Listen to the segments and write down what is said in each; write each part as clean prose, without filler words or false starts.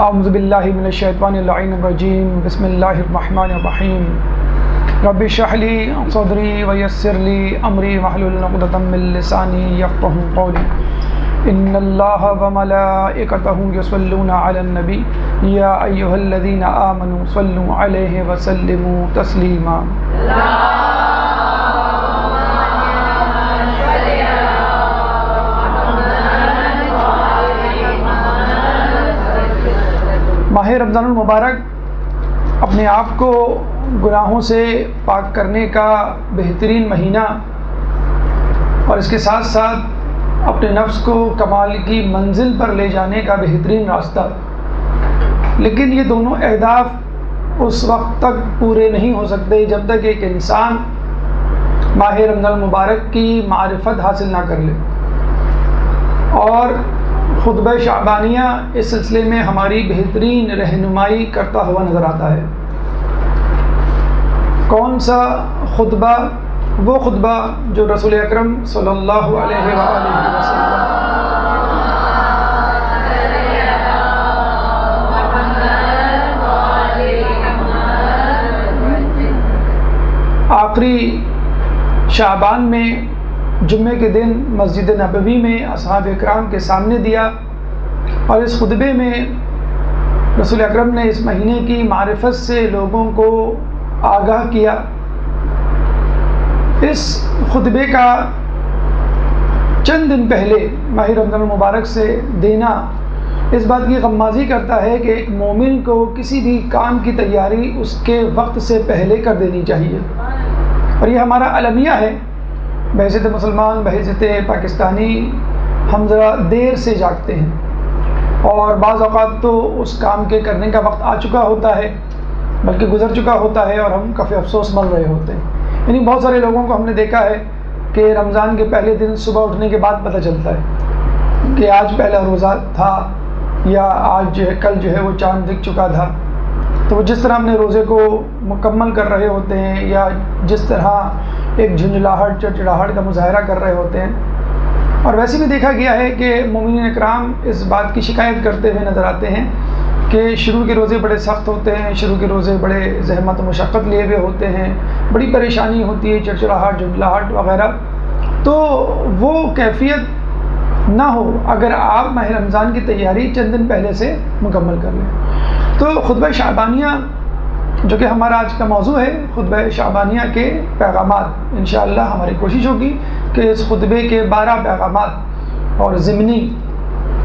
اعوذ باللہ من الشیطان اللعین الرجیم بسم اللہ الرحمن الرحیم رب اشرح لی صدری ویسر لی امری واحلل عقدۃ من لسانی یفقہوا قولی ان اللہ وملائکتہ یصلون علی النبی یا ایھا الذین آمنوا صلوا علیہ وسلموا تسلیما۔ ماہ رمضان المبارک اپنے آپ کو گناہوں سے پاک کرنے کا بہترین مہینہ اور اس کے ساتھ ساتھ اپنے نفس کو کمال کی منزل پر لے جانے کا بہترین راستہ، لیکن یہ دونوں اہداف اس وقت تک پورے نہیں ہو سکتے جب تک ایک انسان ماہ رمضان المبارک کی معرفت حاصل نہ کر لے۔ اور خطبہ شعبانیہ اس سلسلے میں ہماری بہترین رہنمائی کرتا ہوا نظر آتا ہے۔ کون سا خطبہ؟ وہ خطبہ جو رسول اکرم صلی اللہ علیہ وآلہ وسلم آخری شعبان میں جمعے کے دن مسجد نبوی میں اصحاب اکرام کے سامنے دیا، اور اس خطبے میں رسول اکرم نے اس مہینے کی معرفت سے لوگوں کو آگاہ کیا۔ اس خطبے کا چند دن پہلے ماہ رمضان المبارک سے دینا اس بات کی غمازی کرتا ہے کہ ایک مومن کو کسی بھی کام کی تیاری اس کے وقت سے پہلے کر دینی چاہیے، اور یہ ہمارا المیہ ہے۔ بحیثیت مسلمان، بحیثیت پاکستانی ہم ذرا دیر سے جاگتے ہیں، اور بعض اوقات تو اس کام کے کرنے کا وقت آ چکا ہوتا ہے، بلکہ گزر چکا ہوتا ہے، اور ہم کفِ افسوس مر رہے ہوتے ہیں۔ یعنی بہت سارے لوگوں کو ہم نے دیکھا ہے کہ رمضان کے پہلے دن صبح اٹھنے کے بعد پتہ چلتا ہے کہ آج پہلا روزہ تھا، یا آج کل جو ہے وہ چاند دکھ چکا تھا۔ تو وہ جس طرح اپنے روزے کو مکمل کر رہے ہوتے ہیں، یا جس طرح ایک جھنجھلاہٹ چڑچڑاہٹ کا مظاہرہ کر رہے ہوتے ہیں۔ اور ویسے بھی دیکھا گیا ہے کہ مومنین اکرام اس بات کی شکایت کرتے ہوئے نظر آتے ہیں کہ شروع کے روزے بڑے سخت ہوتے ہیں، شروع کے روزے بڑے زحمت و مشقت لیے ہوئے ہوتے ہیں، بڑی پریشانی ہوتی ہے، چڑچڑاہٹ جھنجھلاہٹ وغیرہ۔ تو وہ کیفیت نہ ہو اگر آپ ماہ رمضان کی تیاری چند دن پہلے سے مکمل کر لیں۔ تو خطبہ شعبانیہ جو کہ ہمارا آج کا موضوع ہے، خطبہ شعبانیہ کے پیغامات، انشاءاللہ ہماری کوشش ہوگی کہ اس خطبے کے 12 پیغامات اور ضمنی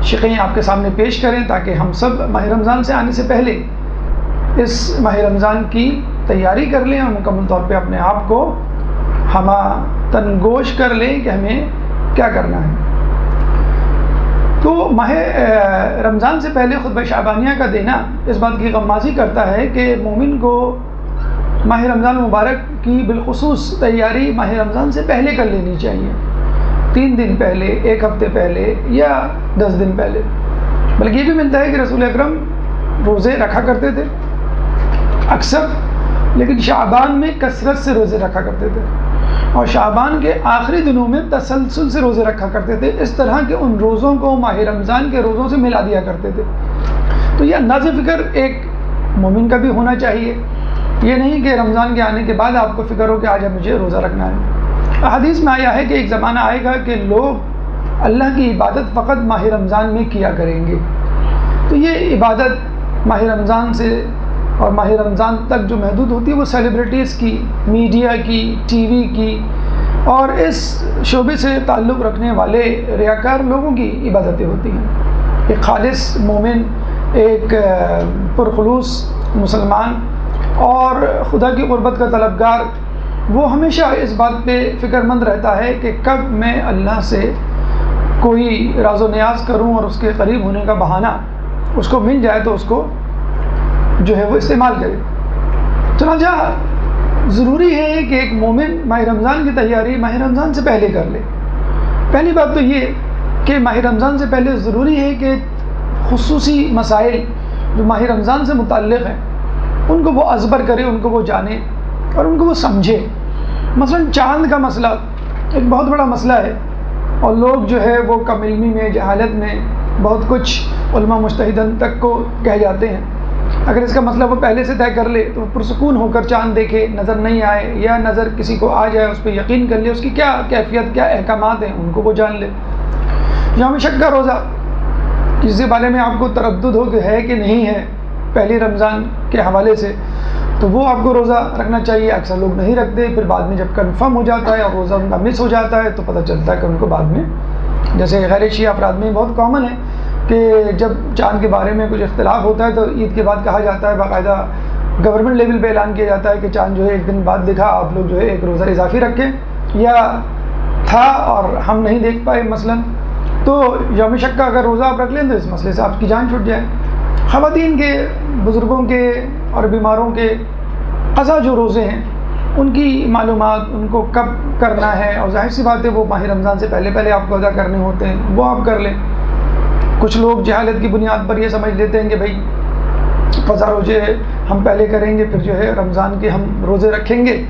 شقیں آپ کے سامنے پیش کریں، تاکہ ہم سب ماہ رمضان سے آنے سے پہلے اس ماہ رمضان کی تیاری کر لیں، اور مکمل طور پہ اپنے آپ کو تنگوش کر لیں کہ ہمیں کیا کرنا ہے۔ تو ماہ رمضان سے پہلے خطبہ شعبانیہ کا دینا اس بات کی غمازی کرتا ہے کہ مومن کو ماہ رمضان مبارک کی بالخصوص تیاری ماہ رمضان سے پہلے کر لینی چاہیے، 3 دن پہلے، 1 ہفتے پہلے، یا 10 دن پہلے۔ بلکہ یہ بھی ملتا ہے کہ رسول اکرم روزے رکھا کرتے تھے اکثر، لیکن شعبان میں کثرت سے روزے رکھا کرتے تھے، اور شعبان کے آخری دنوں میں تسلسل سے روزے رکھا کرتے تھے، اس طرح کہ ان روزوں کو ماہ رمضان کے روزوں سے ملا دیا کرتے تھے۔ تو یہ انداز فکر ایک مومن کا بھی ہونا چاہیے، یہ نہیں کہ رمضان کے آنے کے بعد آپ کو فکر ہو کہ آج اب مجھے روزہ رکھنا ہے۔ حدیث میں آیا ہے کہ ایک زمانہ آئے گا کہ لوگ اللہ کی عبادت فقط ماہ رمضان میں کیا کریں گے۔ تو یہ عبادت ماہ رمضان سے اور ماہ رمضان تک جو محدود ہوتی ہے، وہ سیلیبریٹیز کی، میڈیا کی، ٹی وی کی، اور اس شعبے سے تعلق رکھنے والے ریاکار لوگوں کی عبادتیں ہوتی ہیں۔ ایک خالص مومن، ایک پرخلوص مسلمان اور خدا کی قربت کا طلبگار، وہ ہمیشہ اس بات پہ فکر مند رہتا ہے کہ کب میں اللہ سے کوئی راز و نیاز کروں اور اس کے قریب ہونے کا بہانہ اس کو مل جائے تو اس کو جو ہے وہ استعمال کرے۔ چنانچہ ضروری ہے کہ ایک مومن ماہ رمضان کی تیاری ماہ رمضان سے پہلے کر لے۔ پہلی بات تو یہ کہ ماہ رمضان سے پہلے ضروری ہے کہ خصوصی مسائل جو ماہ رمضان سے متعلق ہیں ان کو وہ ازبر کرے، ان کو وہ جانے اور ان کو وہ سمجھے۔ مثلا چاند کا مسئلہ ایک بہت بڑا مسئلہ ہے، اور لوگ جو ہے وہ کم علمی میں، جہالت میں بہت کچھ علماء مجتہدین تک کو کہہ جاتے ہیں، اگر اس کا مسئلہ وہ پہلے سے طے کر لے تو پرسکون ہو کر چاند دیکھے، نظر نہیں آئے یا نظر کسی کو آ جائے اس پہ یقین کر لے، اس کی کیا کیفیت کیا احکامات ہیں ان کو وہ جان لے۔ یوم شک کا روزہ کسی بارے میں آپ کو تردد ہو کہ ہے کہ نہیں ہے پہلی رمضان کے حوالے سے، تو وہ آپ کو روزہ رکھنا چاہیے۔ اکثر لوگ نہیں رکھتے، پھر بعد میں جب کنفرم ہو جاتا ہے اور روزہ ان کا مس ہو جاتا ہے تو پتہ چلتا ہے کہ ان کو بعد میں، جیسے غیر شیعہ افراد میں بہت کامن ہے کہ جب چاند کے بارے میں کچھ اختلاف ہوتا ہے تو عید کے بعد کہا جاتا ہے، باقاعدہ گورنمنٹ لیول پہ اعلان کیا جاتا ہے کہ چاند جو ہے ایک دن بعد دکھا، آپ لوگ جو ہے ایک روزہ اضافی رکھیں، یا تھا اور ہم نہیں دیکھ پائے مثلا، تو یوم شک کا اگر روزہ آپ رکھ لیں تو اس مسئلے سے آپ کی جان چھوٹ جائے۔ خواتین کے، بزرگوں کے اور بیماروں کے قضا جو روزے ہیں ان کی معلومات، ان کو کب کرنا ہے، اور ظاہر سی بات ہے وہ ماہ رمضان سے پہلے پہلے آپ کو ادا کرنے ہوتے ہیں، وہ آپ کر لیں۔ کچھ لوگ جہالت کی بنیاد پر یہ سمجھ لیتے ہیں کہ بھائی قضا روزے ہم پہلے کریں گے پھر جو ہے رمضان کے ہم روزے رکھیں گے،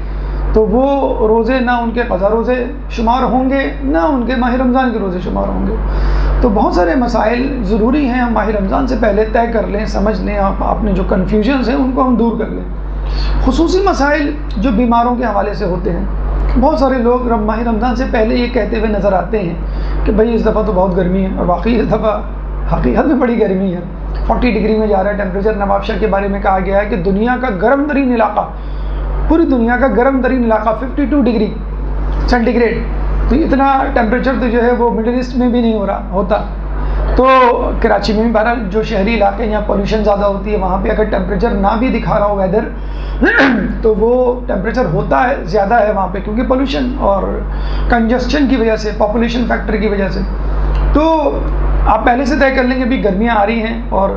تو وہ روزے نہ ان کے قضا روزے شمار ہوں گے نہ ان کے ماہ رمضان کے روزے شمار ہوں گے۔ تو بہت سارے مسائل ضروری ہیں ہم ماہ رمضان سے پہلے طے کر لیں، سمجھ لیں، اپنے جو کنفیوژنز ہیں ان کو ہم دور کر لیں۔ خصوصی مسائل جو بیماروں کے حوالے سے ہوتے ہیں، بہت سارے لوگ ماہ رمضان سے پہلے یہ کہتے ہوئے نظر آتے ہیں کہ بھائی اس دفعہ تو بہت گرمی ہے، اور واقعی اس دفعہ حقیقت میں بڑی گرمی ہے، 40 ڈگری میں جا رہا ہے ٹیمپریچر۔ نواب شاہ کے بارے میں کہا گیا ہے کہ دنیا کا گرم ترین علاقہ، پوری دنیا کا گرم ترین علاقہ 52 ڈگری سینٹی گریڈ، تو اتنا ٹیمپریچر تو جو ہے وہ مڈل ایسٹ میں بھی نہیں ہوتا۔ تو کراچی میں بھی بہرحال جو شہری علاقے ہیں جہاں پولیوشن زیادہ ہوتی ہے وہاں پہ اگر ٹیمپریچر نہ بھی دکھا رہا ہو ویدر تو وہ ٹیمپریچر ہوتا ہے، زیادہ ہے وہاں پہ، کیونکہ پولیوشن اور کنجسشن کی وجہ سے، پاپولیشن فیکٹر کی وجہ سے۔ تو آپ پہلے سے طے کر لیں گے بھی گرمیاں آ رہی ہیں اور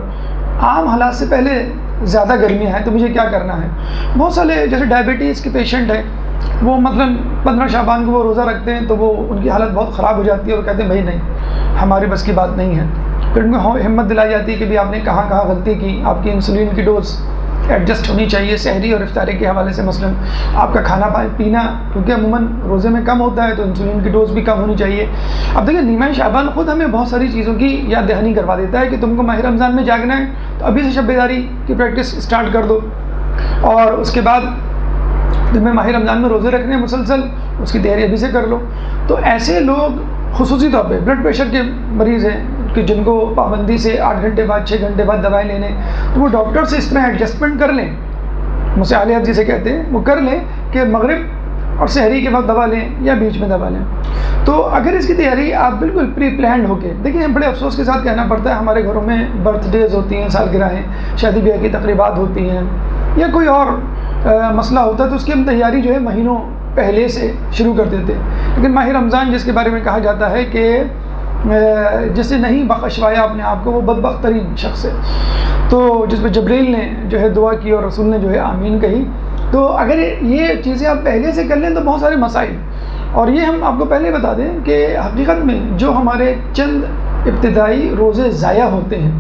عام حالات سے پہلے زیادہ گرمیاں ہیں، تو مجھے کیا کرنا ہے۔ بہت سارے جیسے ڈائبٹیز کے پیشنٹ ہیں، وہ مثلاً 15 شعبان کو وہ روزہ رکھتے ہیں تو وہ ان کی حالت بہت خراب ہو جاتی ہے اور کہتے ہیں بھائی نہیں ہماری بس کی بات نہیں ہے۔ پھر ان کو ہمت دلائی جاتی ہے کہ بھی آپ نے کہاں کہاں غلطی کی، آپ کی انسولین کی ڈوز ایڈجسٹ ہونی چاہیے سحری اور افطاری کے حوالے سے، مثلاً آپ کا کھانا پینا کیونکہ عموماً روزے میں کم ہوتا ہے تو انسولین کی ڈوز بھی کم ہونی چاہیے۔ اب دیکھیں نیمہ شعبان خود ہمیں بہت ساری چیزوں کی یاد دہانی کروا دیتا ہے کہ تم کو ماہ رمضان میں جاگنا ہے تو ابھی سے شب بیداری کی پریکٹس اسٹارٹ کر دو، اور اس کے بعد جب ماہ رمضان میں روزے رکھنے ہیں مسلسل اس کی تیاری ابھی سے کر لو۔ تو ایسے لوگ خصوصی طور پہ بلڈ پریشر کے مریض ہیں کہ جن کو پابندی سے 8 گھنٹے بعد 6 گھنٹے بعد دوائیں لینے، تو وہ ڈاکٹر سے اس طرح ایڈجسٹمنٹ کر لیں، مسالیات جسے کہتے ہیں وہ کر لیں کہ مغرب اور سحری کے بعد دوا لیں یا بیچ میں دوا لیں۔ تو اگر اس کی تیاری آپ بالکل پری پلانڈ ہو کے دیکھیں، بڑے افسوس کے ساتھ کہنا پڑتا ہے ہمارے گھروں میں برتھ ڈیز ہوتی ہیں، سالگرہیں، شادی بیاہ کی تقریبات ہوتی ہیں یا کوئی اور مسئلہ ہوتا ہے تو اس کی ہم تیاری جو ہے مہینوں پہلے سے شروع کر دیتے ہیں۔ لیکن ماہ رمضان جس کے بارے میں کہا جاتا ہے کہ جس نے نہیں بخشوایا اپنے آپ کو وہ بدبخت ترین شخص ہے، تو جس پہ جبریل نے جو ہے دعا کی اور رسول نے جو ہے آمین کہی، تو اگر یہ چیزیں آپ پہلے سے کر لیں تو بہت سارے مسائل، اور یہ ہم آپ کو پہلے بتا دیں کہ حقیقت میں جو ہمارے چند ابتدائی روزے ضائع ہوتے ہیں،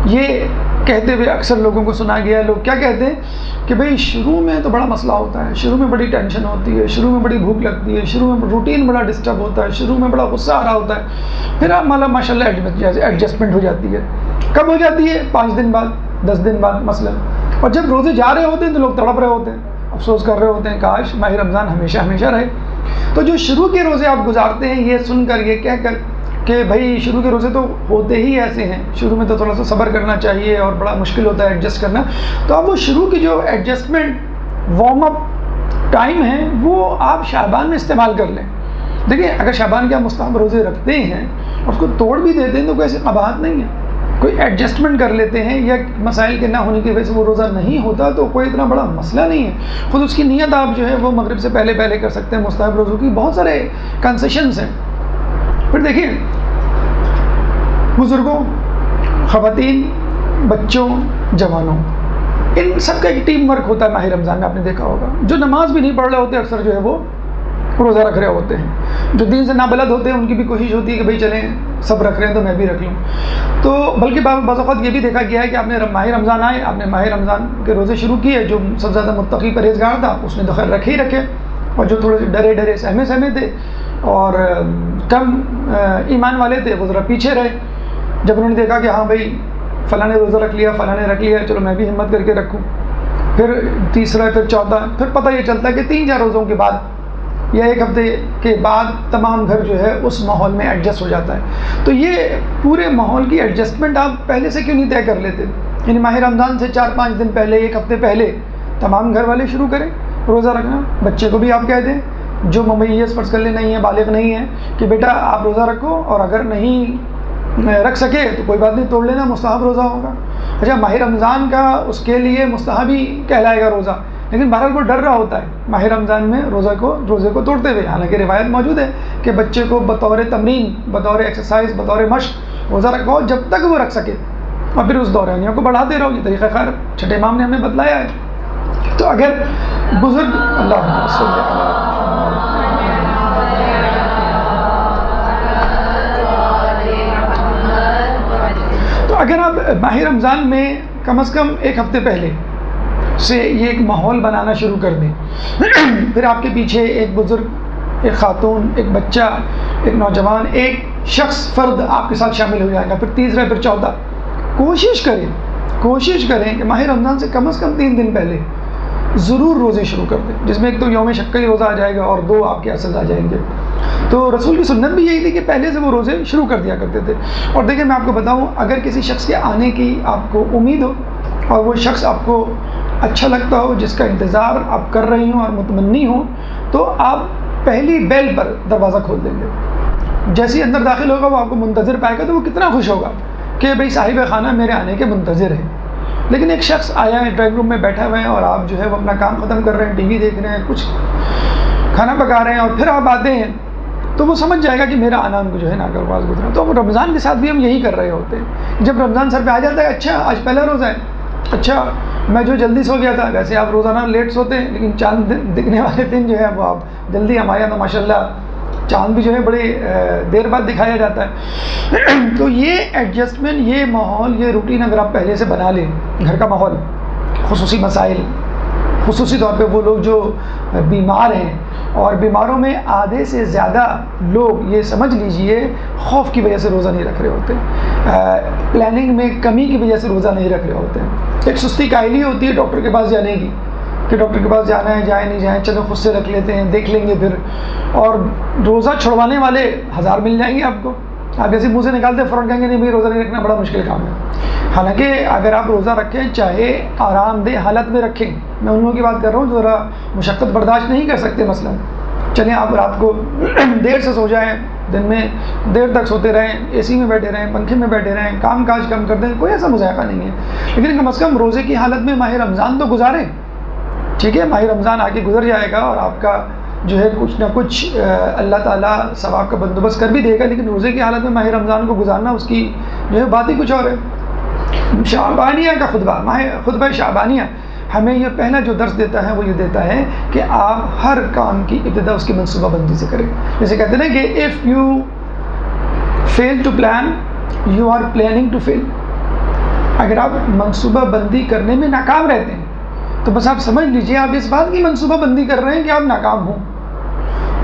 یہ کہتے ہوئے اکثر لوگوں کو سنا گیا ہے، لوگ کیا کہتے ہیں کہ بھئی شروع میں تو بڑا مسئلہ ہوتا ہے، شروع میں بڑی ٹینشن ہوتی ہے، شروع میں بڑی بھوک لگتی ہے، شروع میں روٹین بڑا ڈسٹرب ہوتا ہے، شروع میں بڑا غصہ آ رہا ہوتا ہے، پھر آپ ماشاء اللہ ایڈجسٹمنٹ ہو جاتی ہے۔ کب ہو جاتی ہے؟ 5 دن بعد، 10 دن بعد مثلا۔ اور جب روزے جا رہے ہوتے ہیں تو لوگ تڑپ رہے ہوتے ہیں، افسوس کر رہے ہوتے ہیں کاش ماہ رمضان ہمیشہ ہمیشہ رہے۔ تو جو شروع کے روزے آپ گزارتے ہیں یہ سن کر، یہ کہہ کر کہ بھائی شروع کے روزے تو ہوتے ہی ایسے ہیں، شروع میں تو تھوڑا سا صبر کرنا چاہیے اور بڑا مشکل ہوتا ہے ایڈجسٹ کرنا، تو اب وہ شروع کی جو ایڈجسٹمنٹ وارم اپ ٹائم ہے وہ آپ شعبان میں استعمال کر لیں۔ دیکھیں اگر شعبان کے آپ مستحب روزے رکھتے ہیں اور اس کو توڑ بھی دیتے ہیں تو کوئی ایسی قباحت نہیں ہے، کوئی ایڈجسٹمنٹ کر لیتے ہیں یا مسائل کے نہ ہونے کی وجہ سے وہ روزہ نہیں ہوتا تو کوئی اتنا بڑا مسئلہ نہیں ہے، خود اس کی نیت آپ جو ہے وہ مغرب سے پہلے پہلے کر سکتے ہیں۔ مستحب روزوں کی بہت سارے کنسیشنز ہیں۔ پھر دیکھیں بزرگوں، خواتین، بچوں، جوانوں، ان سب کا ایک ٹیم ورک ہوتا ہے ماہ رمضان میں، آپ نے دیکھا ہوگا۔ جو نماز بھی نہیں پڑھ رہے ہوتے اکثر جو ہے وہ روزہ رکھ رہے ہوتے ہیں، جو دین سے نابلد ہوتے ہیں ان کی بھی کوشش ہوتی ہے کہ بھئی چلیں سب رکھ رہے ہیں تو میں بھی رکھ لوں۔ تو بلکہ بعض اوقات یہ بھی دیکھا گیا ہے کہ آپ نے ماہ رمضان آئے، آپ نے ماہ رمضان کے روزے شروع کیے، جو سب سے زیادہ متقی پرہیزگار تھا اس نے تو خیر رکھے ہی رکھے، اور جو تھوڑے سے ڈرے سہمے تھے اور کم ایمان والے تھے وہ ذرا پیچھے رہے۔ جب انہوں نے دیکھا کہ ہاں بھائی فلاں نے روزہ رکھ لیا، فلاں نے رکھ لیا، چلو میں بھی ہمت کر کے رکھوں، پھر تیسرا، پھر چوتھا، پھر پتہ یہ چلتا ہے کہ 3-4 روزوں کے بعد یا 1 ہفتے کے بعد تمام گھر جو ہے اس ماحول میں ایڈجسٹ ہو جاتا ہے۔ تو یہ پورے ماحول کی ایڈجسٹمنٹ آپ پہلے سے کیوں نہیں طے کر لیتے؟ یعنی ماہ رمضان سے 4-5 دن پہلے، 1 ہفتے پہلے تمام گھر والے شروع کریں روزہ رکھنا۔ بچے کو بھی آپ کہہ دیں جو ممیز فرض کر لیں نہیں ہے، بالغ نہیں ہے، کہ بیٹا آپ روزہ رکھو، اور اگر نہیں رکھ سکے تو کوئی بات نہیں، توڑ لینا، مستحب روزہ ہوگا۔ اچھا، ماہ رمضان کا اس کے لیے مستحب ہی کہلائے گا روزہ، لیکن بہرحال وہ ڈر رہا ہوتا ہے ماہ رمضان میں روزے کو توڑتے ہوئے۔ حالانکہ روایت موجود ہے کہ بچے کو بطور تمرین، بطور ایکسرسائز، بطور مشق روزہ رکھواؤ جب تک وہ رکھ سکے، اور پھر اس دورانیہ کو بڑھاتے رہو۔ یہ طریقہ کار چھٹے امام نے ہمیں بتلایا ہے۔ تو اگر بزرگ تو اگر آپ ماہ رمضان میں کم از کم 1 ہفتے پہلے سے یہ ایک ماحول بنانا شروع کر دیں، پھر آپ کے پیچھے ایک بزرگ، ایک خاتون، ایک بچہ، ایک نوجوان، ایک شخص، فرد آپ کے ساتھ شامل ہو جائے گا، پھر تیسرا، پھر چوتھا۔ کوشش کریں کہ ماہ رمضان سے کم از کم 3 دن پہلے ضرور روزے شروع کر دیں، جس میں ایک تو یوم شک کا ہی روزہ آ جائے گا اور 2 آپ کے اصل آ جائیں گے۔ تو رسول کی سنت بھی یہی تھی کہ پہلے سے وہ روزے شروع کر دیا کرتے تھے۔ اور دیکھیں میں آپ کو بتاؤں، اگر کسی شخص کے آنے کی آپ کو امید ہو اور وہ شخص آپ کو اچھا لگتا ہو، جس کا انتظار آپ کر رہی ہوں اور متمنی ہوں، تو آپ پہلی بیل پر دروازہ کھول دیں گے۔ جیسے ہی اندر داخل ہوگا وہ آپ کو منتظر پائے گا تو وہ کتنا خوش ہوگا کہ بھئی صاحب خانہ میرے آنے کے منتظر ہیں۔ لیکن ایک شخص آیا ہے، ڈرائنگ روم میں بیٹھا ہوئے ہیں، اور آپ جو ہے وہ اپنا کام ختم کر رہے ہیں، ٹی وی دیکھ رہے ہیں، کچھ کھانا پکا رہے ہیں، اور پھر آپ آتے ہیں تو وہ سمجھ جائے گا کہ میرا آنا ان کو جو ہے ناگوار گزرا۔ تو رمضان کے ساتھ بھی ہم یہی کر رہے ہوتے ہیں۔ جب رمضان سر پہ آ جاتا ہے، اچھا آج پہلا روزہ ہے، اچھا میں جو جلدی سو گیا تھا، ویسے آپ روزانہ لیٹ سوتے ہیں لیکن چاند دکھنے والے دن جو ہے وہ آپ جلدی، ہمارے یہاں تو ماشاء اللہ چاند بھی جو ہے بڑی دیر بعد دکھایا جاتا ہے۔ تو یہ ایڈجسٹمنٹ، یہ ماحول، یہ روٹین اگر آپ پہلے سے بنا لیں، گھر کا ماحول، خصوصی مسائل، خصوصی طور پہ وہ لوگ جو بیمار ہیں، اور بیماروں میں آدھے سے زیادہ لوگ یہ سمجھ لیجئے خوف کی وجہ سے روزہ نہیں رکھ رہے ہوتے، پلاننگ میں کمی کی وجہ سے روزہ نہیں رکھ رہے ہوتے ہیں۔ ایک سستی کاہلی ہوتی ہے ڈاکٹر کے پاس جانے کی، کہ ڈاکٹر کے پاس جانا ہے، جائیں نہیں جائیں، چلو خود سے رکھ لیتے ہیں، دیکھ لیں گے پھر۔ اور روزہ چھڑوانے والے 1000 مل جائیں گے آپ کو، آپ ایسے منہ سے نکالتے فوراً کہیں گے نہیں بھائی روزہ نہیں رکھنا بڑا مشکل کام ہے۔ حالانکہ اگر آپ روزہ رکھیں، چاہے آرام دہ حالت میں رکھیں، میں ان لوگوں کی بات کر رہا ہوں جو ذرا مشقت برداشت نہیں کر سکتے، مثلا چلیں آپ رات کو دیر سے سو جائیں، دن میں دیر تک سوتے رہیں، اے سی میں بیٹھے رہیں، پنکھے میں بیٹھے رہیں، کام کاج کم کر دیں، کوئی ایسا مذائقہ نہیں ہے، لیکن کم از کم روزے کی حالت میں ماہ رمضان تو گزاریں۔ ٹھیک ہے، ماہ رمضان آگے گزر جائے گا اور آپ کا جو ہے کچھ نہ کچھ اللہ تعالیٰ ثواب کا بندوبست کر بھی دے گا، لیکن روزے کی حالت میں ماہ رمضان کو گزارنا، اس کی جو ہے بات ہی کچھ اور ہے۔ شعبانیہ کا خطبہ شعبانیہ ہمیں یہ پہلا جو درس دیتا ہے وہ یہ دیتا ہے کہ آپ ہر کام کی ابتدا اس کی منصوبہ بندی سے کریں۔ جیسے کہتے ہیں نا کہ if you fail to plan you are planning to fail۔ اگر آپ منصوبہ بندی کرنے میں ناکام رہتے ہیں تو بس آپ سمجھ لیجئے آپ اس بات کی منصوبہ بندی کر رہے ہیں کہ آپ ناکام ہوں۔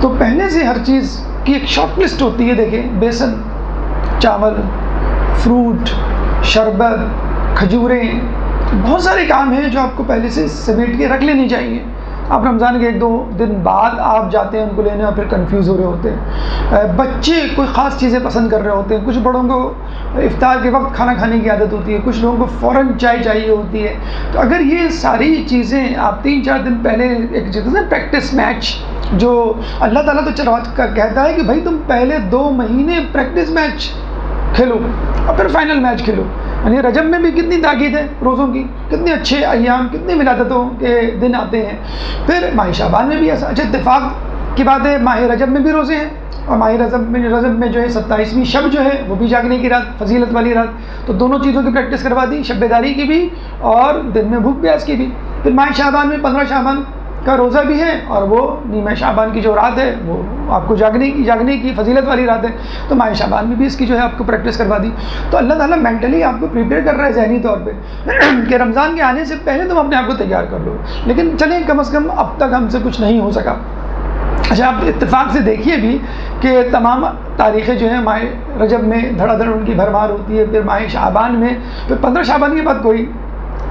تو پہلے سے ہر چیز کی ایک شارٹ لسٹ ہوتی ہے، دیکھیں بیسن، چاول، فروٹ، شربت، کھجوریں، بہت سارے کام ہیں جو آپ کو پہلے سے سمیٹ کے رکھ لینی چاہیے۔ آپ رمضان کے 1-2 دن بعد آپ جاتے ہیں ان کو لینے اور پھر کنفیوز ہو رہے ہوتے ہیں۔ بچے کوئی خاص چیزیں پسند کر رہے ہوتے ہیں، کچھ بڑوں کو افطار کے وقت کھانا کھانے کی عادت ہوتی ہے، کچھ لوگوں کو فوراً چائے چاہیے ہوتی ہے۔ تو اگر یہ ساری چیزیں آپ 3-4 دن پہلے، ایک چیز ہے پریکٹس میچ، جو اللہ تعالیٰ تو چلوا کر کہتا ہے کہ بھائی تم پہلے 2 مہینے پریکٹس میچ کھیلو اور پھر فائنل میچ کھیلو۔ یعنی رجب میں بھی کتنی تاکید ہے روزوں کی، کتنے اچھے ایام، کتنی ولادتوں کے دن آتے ہیں۔ پھر ماہ شعبان میں بھی ایسا، اچھا اتفاق کی بات ہے ماہ رجب میں بھی روزے ہیں، اور ماہ رجب میں جو ہے 27ویں شب جو ہے وہ بھی جاگنے کی رات، فضیلت والی رات، تو دونوں چیزوں کی پریکٹس کروا دی، شب بیداری کی بھی اور دن میں بھوک پیاس کی بھی۔ پھر ماہ شعبان میں 15 شعبان کا روزہ بھی ہے، اور وہ نیمہ شعبان کی جو رات ہے وہ آپ کو جاگنے کی فضیلت والی رات ہے، تو ماہ شعبان میں بھی اس کی جو ہے آپ کو پریکٹس کروا دی۔ تو اللہ تعالیٰ مینٹلی آپ کو پریپیئر کر رہا ہے ذہنی طور پہ کہ رمضان کے آنے سے پہلے تم اپنے آپ کو تیار کر لو۔ لیکن چلیں کم از کم اب تک ہم سے کچھ نہیں ہو سکا، اچھا آپ اتفاق سے دیکھیے بھی کہ تمام تاریخیں جو ہیں ماہ رجب میں دھڑا دھڑ ان کی بھرمار ہوتی ہے، پھر ماہ شعبان میں، پھر 15 شعبان کے بعد کوئی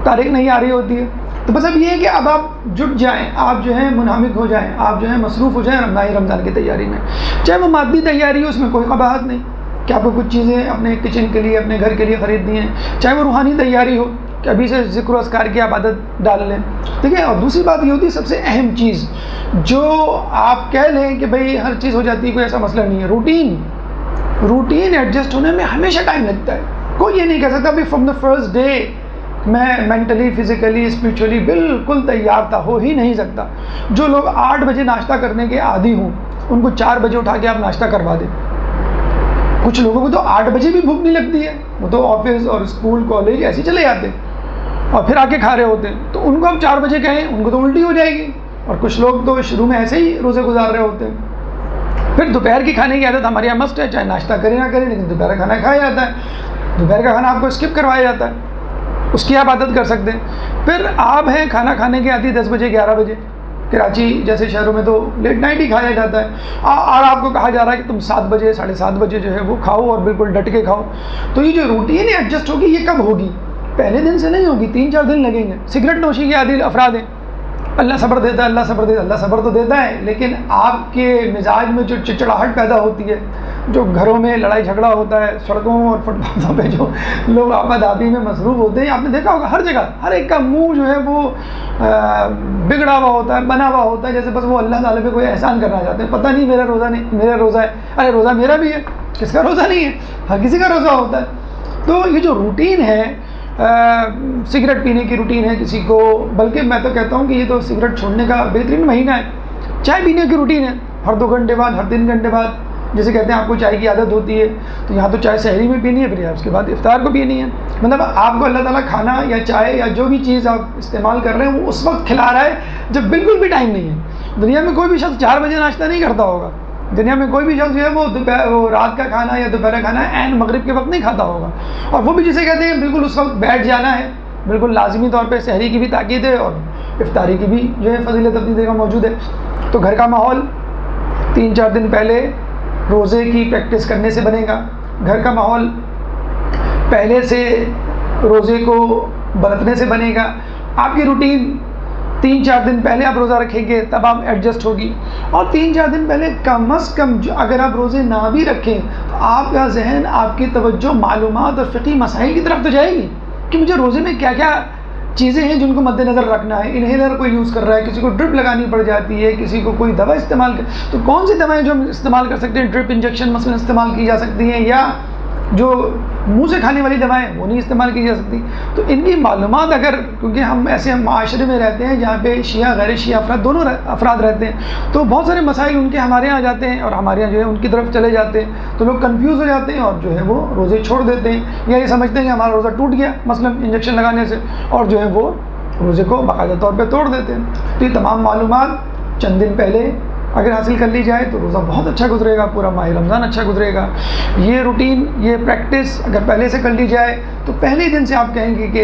تاریخ نہیں آ رہی ہوتی ہے. تو بس اب یہ ہے کہ اب آپ جٹ جائیں، آپ جو ہیں منہمک ہو جائیں، آپ جو ہیں مصروف ہو جائیں رمضان کی تیاری میں. چاہے وہ مادی تیاری ہو، اس میں کوئی قباحت نہیں کہ آپ کو کچھ چیزیں اپنے کچن کے لیے، اپنے گھر کے لیے خریدنی ہیں. چاہے وہ روحانی تیاری ہو کہ ابھی سے ذکر و اذکار کی آپ عادت ڈال لیں، ٹھیک ہے. اور دوسری بات یہ ہوتی ہے سب سے اہم چیز، جو آپ کہہ لیں کہ بھئی ہر چیز ہو جاتی ہے، کوئی ایسا مسئلہ نہیں ہے. روٹین ایڈجسٹ ہونے میں ہمیشہ ٹائم لگتا ہے. کوئی یہ نہیں کہہ سکتا فرام دا فرسٹ ڈے میں مینٹلی، فزیکلی، اسپریچولی بالکل تیار تھا، ہو ہی نہیں سکتا. جو لوگ 8 بجے ناشتہ کرنے کے عادی ہوں، ان کو 4 بجے اٹھا کے آپ ناشتہ کروا دیں. کچھ لوگوں کو تو 8 بجے بھی بھوک نہیں لگتی ہے، وہ تو آفس اور اسکول کالج ایسے چلے جاتے ہیں اور پھر آ کے کھا رہے ہوتے ہیں. تو ان کو آپ 4 بجے کہیں، ان کو تو الٹی ہو جائے گی. اور کچھ لوگ تو شروع میں ایسے ہی روزے گزار رہے ہوتے ہیں. پھر دوپہر کی کھانے کی عادت ہمارے یہاں مست ہے، چاہے ناشتہ کریں نہ کریں لیکن دوپہر کا کھانا کھایا جاتا ہے. دوپہر کا کھانا آپ کو اسکپ کروایا جاتا ہے، اس کی آپ عادت کر سکتے ہیں. پھر آپ ہیں کھانا کھانے کی عادی 10 بجے 11 بجے، کراچی جیسے شہروں میں تو لیٹ نائٹ ہی کھایا جاتا ہے. اور آپ کو کہا جا رہا ہے کہ تم 7 بجے 7:30 بجے جو ہے وہ کھاؤ اور بالکل ڈٹ کے کھاؤ. تو یہ جو روٹین ایڈجسٹ ہوگی یہ کب ہوگی؟ پہلے دن سے نہیں ہوگی، 3-4 دن لگیں گے. سگریٹ نوشی کے عادی افراد ہیں، اللہ صبر دیتا ہے، اللہ صبر دیتا ہے، اللہ صبر تو دیتا ہے، لیکن آپ کے مزاج میں جو چڑچڑاہٹ پیدا ہوتی ہے، جو گھروں میں لڑائی جھگڑا ہوتا ہے، سڑکوں اور فٹ پاتھوں پہ جو لوگ آباد آبی میں مصروف ہوتے ہیں، آپ نے دیکھا ہوگا ہر جگہ ہر ایک کا منہ جو ہے وہ بگڑا ہوا ہوتا ہے، بنا ہوا ہوتا ہے، جیسے بس وہ اللہ تعالیٰ پہ کوئی احسان کرنا چاہتے ہیں. پتہ نہیں میرا روزہ نہیں، میرا روزہ ہے. ارے روزہ میرا بھی ہے، کس کا روزہ نہیں ہے؟ ہر کسی کا روزہ ہوتا ہے. تو یہ جو روٹین ہے، سگریٹ پینے کی روٹین ہے کسی کو، بلکہ میں تو کہتا ہوں کہ یہ تو سگریٹ چھوڑنے کا بہترین مہینہ ہے. چائے پینے کی روٹین ہے، ہر 2 گھنٹے بعد، ہر 3 گھنٹے بعد. جیسے کہتے ہیں آپ کو چائے کی عادت ہوتی ہے، تو یہاں تو چائے سحری میں پینی ہے، پھر اس کے بعد افطار کو پینی ہے. مطلب آپ کو اللہ تعالیٰ کھانا یا چائے یا جو بھی چیز آپ استعمال کر رہے ہیں وہ اس وقت کھلا رہا ہے جب بالکل بھی ٹائم نہیں ہے. دنیا میں کوئی بھی شخص 4 بجے ناشتہ نہیں کرتا ہوگا. دنیا میں کوئی بھی شخص جو ہے وہ رات کا کھانا یا دوپہر کا کھانا عین مغرب کے وقت نہیں کھاتا ہوگا. اور وہ بھی جسے کہتے ہیں بالکل اس وقت بیٹھ جانا ہے. بالکل لازمی طور پہ سحری کی بھی تاکید ہے اور افطاری کی بھی جو ہے فضیلت اپنی جگہ موجود ہے. تو گھر کا ماحول 3-4 دن پہلے روزے کی پریکٹس کرنے سے بنے گا. گھر کا ماحول پہلے سے روزے کو برتنے سے بنے گا. آپ کی روٹین 3-4 دن پہلے آپ روزہ رکھیں گے تب آپ ایڈجسٹ ہوگی. اور 3-4 دن پہلے کم از کم اگر آپ روزے نہ بھی رکھیں تو آپ کا ذہن، آپ کی توجہ معلومات اور فقہی مسائل کی طرف تو جائے گی کہ مجھے روزے میں کیا کیا چیزیں ہیں جن کو مد نظر رکھنا ہے. انہیلر کوئی یوز کر رہا ہے، کسی کو ڈرپ لگانی پڑ جاتی ہے، کسی کو کوئی دوا استعمال تو کون سی دوائیں جو ہم استعمال کر سکتے ہیں، ڈرپ انجیکشن مثلا استعمال کی جا سکتی ہیں، یا جو منہ سے کھانے والی دوائیں وہ نہیں استعمال کی جا سکتی. تو ان کی معلومات اگر، کیونکہ ہم ایسے معاشرے میں رہتے ہیں جہاں پہ شیعہ غیر شیعہ افراد دونوں افراد رہتے ہیں، تو بہت سارے مسائل ان کے ہمارے یہاں جاتے ہیں اور ہمارے یہاں جو ہے ان کی طرف چلے جاتے ہیں. تو لوگ کنفیوز ہو جاتے ہیں اور جو ہے وہ روزے چھوڑ دیتے ہیں، یا یہ سمجھتے ہیں کہ ہمارا روزہ ٹوٹ گیا مثلا انجیکشن لگانے سے، اور جو ہے وہ روزے کو باقاعدہ طور پہ توڑ دیتے ہیں. تو یہ تمام معلومات چند دن پہلے اگر حاصل کر لی جائے تو روزہ بہت اچھا گزرے گا، پورا ماہ رمضان اچھا گزرے گا. یہ روٹین، یہ پریکٹس اگر پہلے سے کر لی جائے تو پہلے دن سے آپ کہیں گے کہ